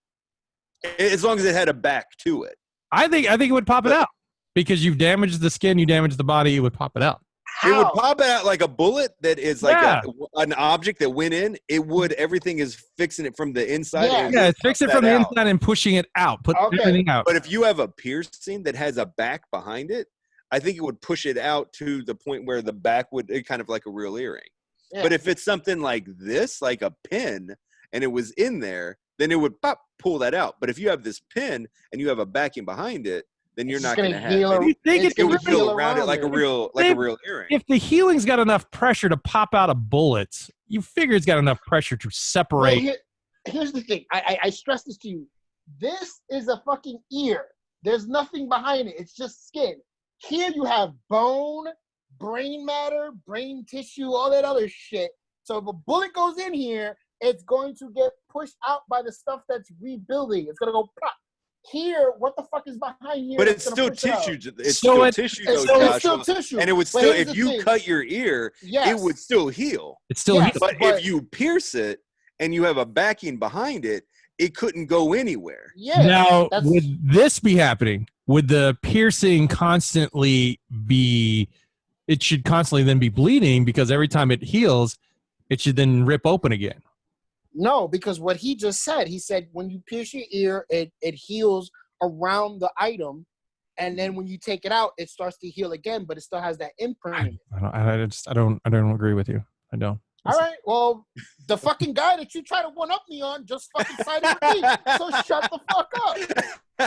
as long as it had a back to it. I think it would pop it out because you've damaged the skin, you damaged the body. It would pop it out. It would pop it out like a bullet that is like an object that went in. It would. Everything is fixing it from the inside. Yeah, it's fixing it from the inside and pushing it out. Put everything out. But if you have a piercing that has a back behind it, I think it would push it out to the point where the back would kind of like a real earring. Yeah. But if it's something like this, like a pin, and it was in there, then it would pull that out. But if you have this pin and you have a backing behind it, then you're not going to have it. It would heal around it like a real earring. If the healing's got enough pressure to pop out a bullet, you figure it's got enough pressure to separate. Well, here's the thing. I stress this to you. This is a fucking ear. There's nothing behind it. It's just skin. Here you have bone, brain matter, brain tissue, all that other shit. So if a bullet goes in here, it's going to get pushed out by the stuff that's rebuilding. It's going to go pop. Here, what the fuck is behind here? But it's still tissue. It's still tissue, though, it's still tissue. And it would still, if you cut your ear, it would still heal. It still heals. But if you pierce it and you have a backing behind it, it couldn't go anywhere. Yeah. Now, would this be happening? Would the piercing constantly be, it should constantly then be bleeding because every time it heals, it should then rip open again? No, because what he just said, he said when you pierce your ear, it heals around the item. And then when you take it out, it starts to heal again, but it still has that imprint. I don't agree with you. I don't. All right. Well, the fucking guy that you try to one-up me on just fucking sided with me. So shut the fuck up.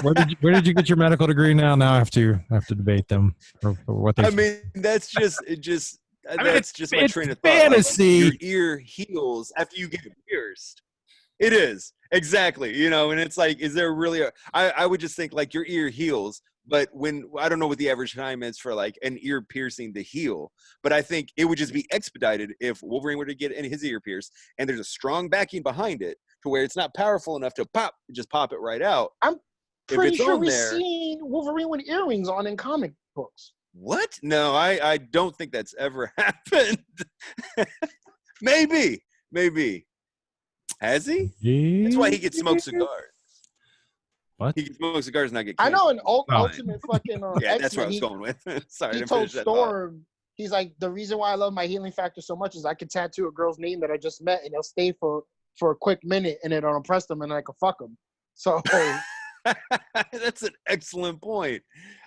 Where did you get your medical degree now? Now I have to debate them for what they. I mean, that's just I mean, that's just my it's train of thought. fantasy. Like, your ear heals after you get pierced. It is exactly, and it's like, is there really I would just think like your ear heals, but when I don't know what the average time is for like an ear piercing to heal, but I think it would just be expedited if Wolverine were to get in his ear pierced and there's a strong backing behind it to where it's not powerful enough to just pop it right out. I'm pretty sure we've there, seen Wolverine with earrings on in comic books. What? No, I don't think that's ever happened. Maybe. Has he? That's why he can smoke cigars. What? He can smoke cigars and not get I cancer. know in Ultimate fucking Yeah, that's X-Men, where I was going with. Sorry, he to told finish that thought. Storm, he's like, the reason why I love my healing factor so much is I could tattoo a girl's name that I just met and they'll stay for a quick minute and it'll impress them and I can fuck them. So that's an excellent point.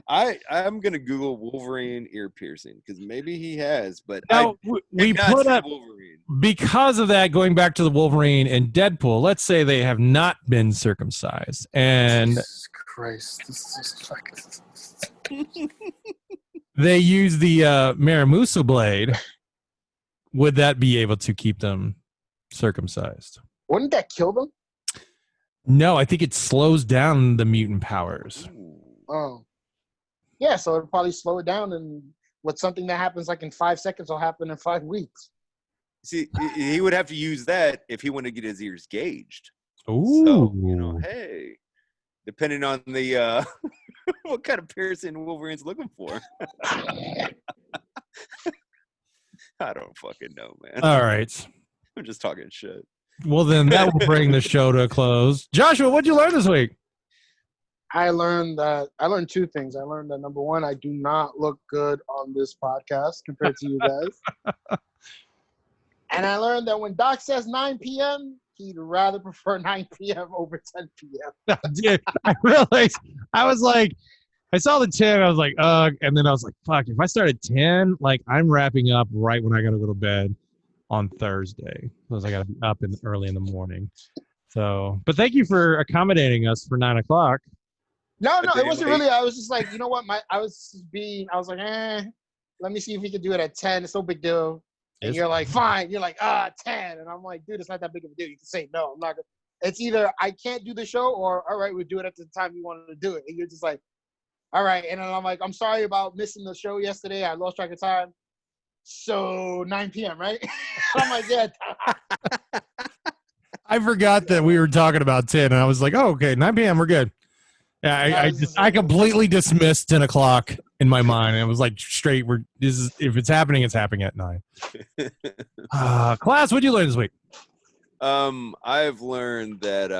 I'm gonna Google Wolverine ear piercing because maybe he has, but now, we put up Wolverine because of that. Going back to the Wolverine and Deadpool, let's say they have not been circumcised, and Jesus Christ, this is fucking. they use the Maramusa blade. Would that be able to keep them circumcised? Wouldn't that kill them? No, I think it slows down the mutant powers. Oh. Yeah, so it'll probably slow it down, and what's something that happens like in 5 seconds will happen in 5 weeks. See, he would have to use that if he wanted to get his ears gauged. Ooh. So, hey, depending on the what kind of piercing Wolverine's looking for. I don't fucking know, man. All right. I'm just talking shit. Well, then that will bring the show to a close. Joshua, what'd you learn this week? I learned two things. I learned that, number one, I do not look good on this podcast compared to you guys. And I learned that when Doc says 9 p.m., he'd rather prefer 9 p.m. over 10 p.m. Dude, I was like, I saw the 10, I was like, and then I was like, fuck, if I start at 10, like I'm wrapping up right when I gotta go to bed on Thursday, because I gotta be up early in the morning. So, but thank you for accommodating us for 9 o'clock. No, it wasn't really. I was just like, you know what? I was like, let me see if we could do it at 10. It's no big deal. And you're like, fine. You're like, 10. And I'm like, dude, it's not that big of a deal. You can say, no, I'm not going to. It's either I can't do the show or, all right, we'll do it at the time you wanted to do it. And you're just like, all right. And then I'm like, I'm sorry about missing the show yesterday. I lost track of time. So 9 p.m., right? I'm like, yeah. I forgot that we were talking about 10, and I was like, oh, okay, 9 p.m., we're good. Yeah, I completely dismissed 10 o'clock in my mind, and it was like straight. If it's happening, it's happening at 9. Class, what'd you learn this week? I've learned that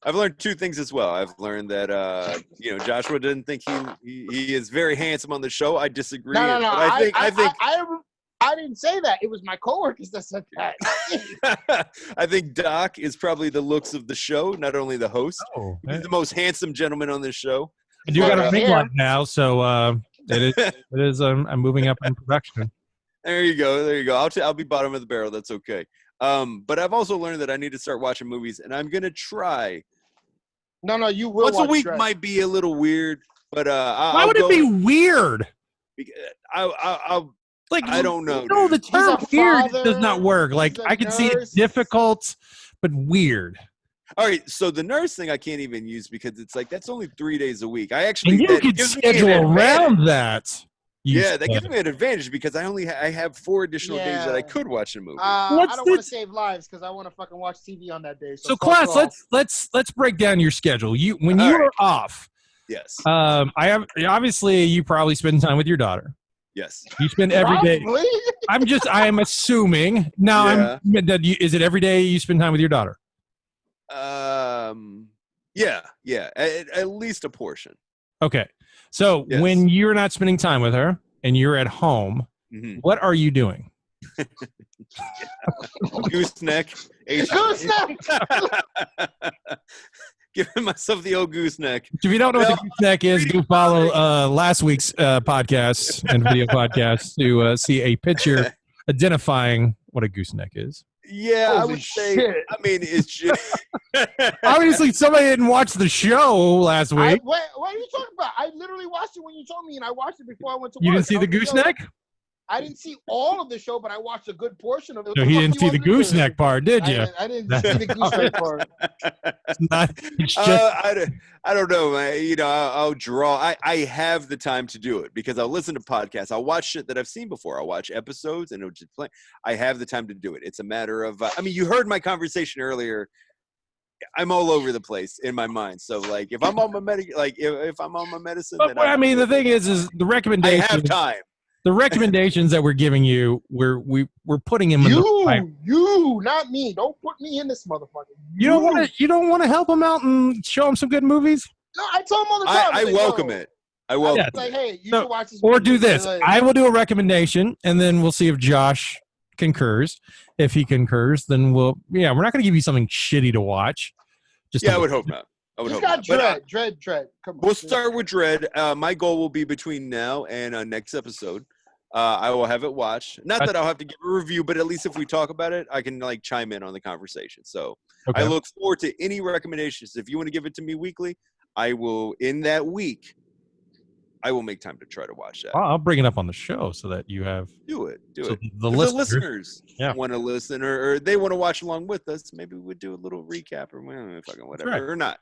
I've learned two things as well. I've learned that Joshua didn't think he is very handsome on the show. I disagree. No. But I didn't say that. It was my coworkers that said that. I think Doc is probably the looks of the show, not only the host. Oh, he's the most handsome gentleman on this show. I do got a big one now, so it is. I'm moving up in production. There you go. I'll be bottom of the barrel. That's okay. But I've also learned that I need to start watching movies, and I'm gonna try. No, you will. Once a week Shrek. might be a little weird, but why would it be weird? I don't know. No, the term weird does not work. He's Like a I can see nurse. it's difficult, but weird. All right, so the nurse thing I can't even use because it's like that's only 3 days a week. I actually And you that could gives me an schedule advantage. around that. Yeah, that gives me an advantage because I have 4 additional days that I could watch a movie. I don't want to save lives because I want to fucking watch TV on that day. So class, let's break down your schedule. When you are off. Yes. Obviously you probably spend time with your daughter. Yes. You spend every day. I am assuming now. Yeah. Is it every day you spend time with your daughter? Yeah. At least a portion. Okay. So Yes. when you're not spending time with her and you're at home, what are you doing? Gooseneck. Gooseneck. Giving myself the old gooseneck. If you don't know what the gooseneck is, go follow last week's podcast and video podcast to see a picture identifying what a gooseneck is. Yeah, I Holy would say. shit. I mean, it's just Obviously, somebody didn't watch the show last week. What are you talking about? I literally watched it when you told me, and I watched it before I went to You work. didn't see I the was like, yo, gooseneck? I didn't see all of the show, but I watched a good portion of it. What No, the he fuck didn't you see want the me to do? gooseneck part, did you? I didn't see the gooseneck part. It's not. It's just. I don't know, man. You know, I'll draw. I have the time to do it because I'll listen to podcasts. I'll watch shit that I've seen before. I'll watch episodes and it'll just play. I have the time to do it. It's a matter of. I mean, you heard my conversation earlier. I'm all over the place in my mind. So, like, if I'm on my if I'm on my medicine, But then I mean, the thing is the I recommendation. have time. The recommendations that we're giving you, we're putting him in the right. You, not me. Don't put me in this motherfucker. You don't want to help him out and show him some good movies. No, I tell him all the time. I like, welcome yo, it. I welcome Yeah. it. Like, hey, you So- should watch this. Or movie. do this. Like, I will do a recommendation, and then we'll see if Josh concurs. If he concurs, then we're not going to give you something shitty to watch. Just I would hope not. I would he's hope got not. Dread. Come on. We'll start with Dread. My goal will be between now and next episode. I will have it watched. Not that I'll have to give a review, but at least if we talk about it, I can like chime in on the conversation. So Okay. I look forward to any recommendations. If you want to give it to me weekly, I will. In that week, I will make time to try to watch that. I'll bring it up on the show so that you have Do it. so If the the listeners. listeners Yeah. want to listen or they want to watch along with us, maybe we'd do a little recap or fucking whatever right. or not.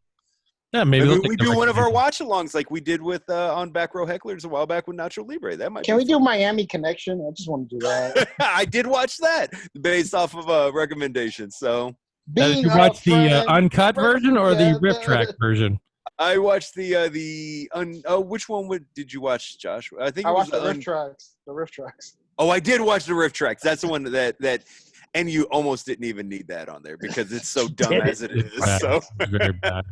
Yeah, maybe Maybe they'll we take the do one of our recommendation. watch-alongs like we did with on Back Row Hecklers a while back with Nacho Libre. That might Can be we do Miami Connection? I just want to do that. I did watch that based off of a recommendation. So Did Being you a watch the friend- uncut version or the Yeah, rip track version? I watched which one did you watch, Josh? I think I it was watched the riff tracks. The riff tracks. Oh, I did watch the riff tracks. That's the one that and you almost didn't even need that on there because it's so dumb as it is. Bad. So It's very bad.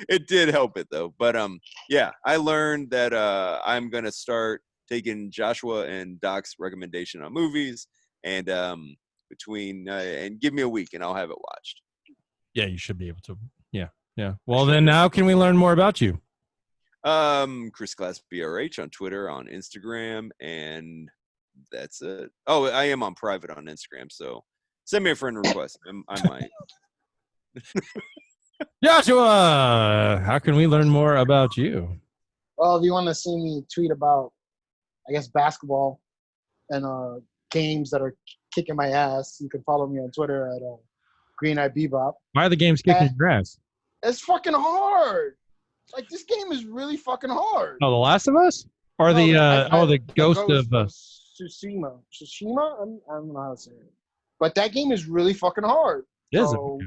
it did help it though. But yeah, I learned that I'm gonna start taking Joshua and Doc's recommendation on movies and between and give me a week and I'll have it watched. Yeah, you should be able to. Yeah. Well, then now can we learn more about you? Chris Glass BRH on Twitter, on Instagram, and that's it. Oh, I am on private on Instagram, so send me a friend request. I might. Joshua, how can we learn more about you? Well, if you want to see me tweet about, I guess, basketball and games that are kicking my ass, you can follow me on Twitter at Green Eye Bebop. Why are the games kicking your ass? It's fucking hard. Like, this game is really fucking hard. Oh, The Last of Us? Or No, the Ghost of Tsushima. Tsushima? I don't know how to say it. But that game is really fucking hard. Is it? So,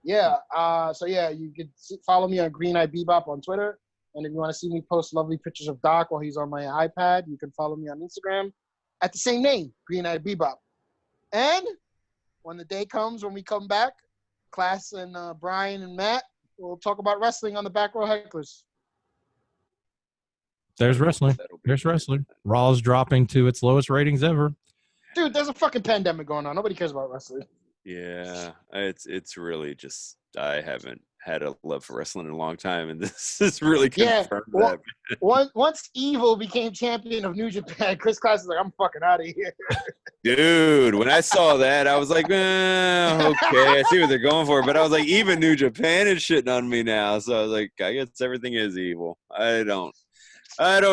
yeah. You can follow me on Green Eye Bebop on Twitter. And if you want to see me post lovely pictures of Doc while he's on my iPad, you can follow me on Instagram at the same name, Green Eye Bebop. And when the day comes, when we come back, Class and Brian and Matt, we'll talk about wrestling on the Back Row Hecklers. There's wrestling. There's wrestling. Raw's dropping to its lowest ratings ever. Dude, there's a fucking pandemic going on. Nobody cares about wrestling. Yeah, it's really just I haven't had a love for wrestling in a long time, and this is really confirmed that. Once Evil became champion of New Japan, Chris Class is like, I'm fucking out of here. Dude, when I saw that, I was like, okay, I see what they're going for. But I was like, even New Japan is shitting on me now. So I was like, I guess everything is evil. I don't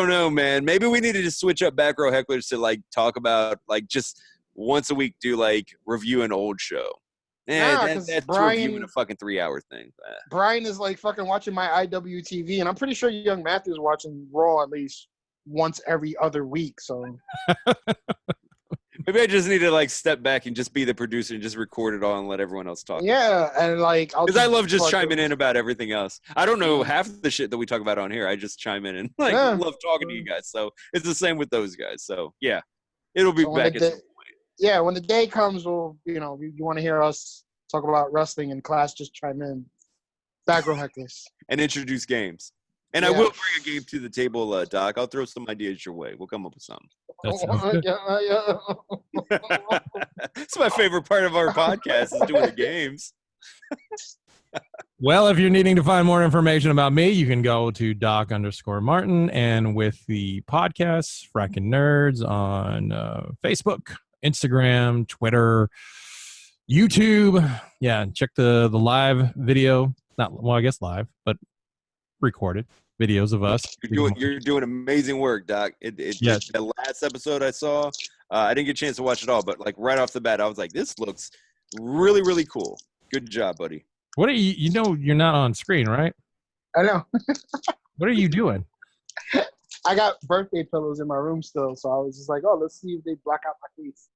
know, man. Maybe we need to just switch up Back Row Hecklers to like talk about like just once a week do like review an old show. That's reviewing a fucking 3-hour thing. Brian is like fucking watching my IWTV, and I'm pretty sure Young Matthew's watching Raw at least once every other week. So maybe I just need to like step back and just be the producer and just record it all and let everyone else talk. Yeah, and like because I love just chiming in about everything else. I don't know half the shit that we talk about on here. I just chime in and like love talking to you guys. So it's the same with those guys. So yeah, it'll be back at some point. Yeah, when the day comes, you want to hear us talk about wrestling and Class, just chime in. Back Row Hecklers. And introduce games. And I will bring a game to the table, Doc. I'll throw some ideas your way. We'll come up with something. It's my favorite part of our podcast is doing the games. Well, if you're needing to find more information about me, you can go to Doc_Martin, and with the podcasts, Frakkin Nerds on Facebook, Instagram, Twitter, YouTube. Yeah, check the live video. Not well, I guess live, but recorded videos of us. You're doing amazing work, Doc. Yes. The last episode I saw, I didn't get a chance to watch it all, but like right off the bat, I was like, this looks really, really cool. Good job, buddy. What are you? You know, you're not on screen, right? I know. What are you doing? I got birthday pillows in my room still, so I was just like, oh, let's see if they black out my face.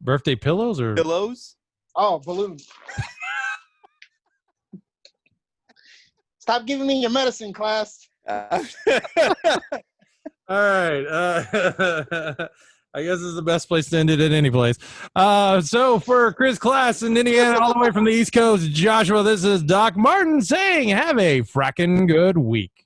Birthday pillows or Pillows? Oh, balloons. Stop giving me your medicine, class. All right. I guess this is the best place to end it at any place. So for Chris Class in Indiana, all the way from the East Coast, Joshua, this is Doc Martin saying, have a frackin' good week.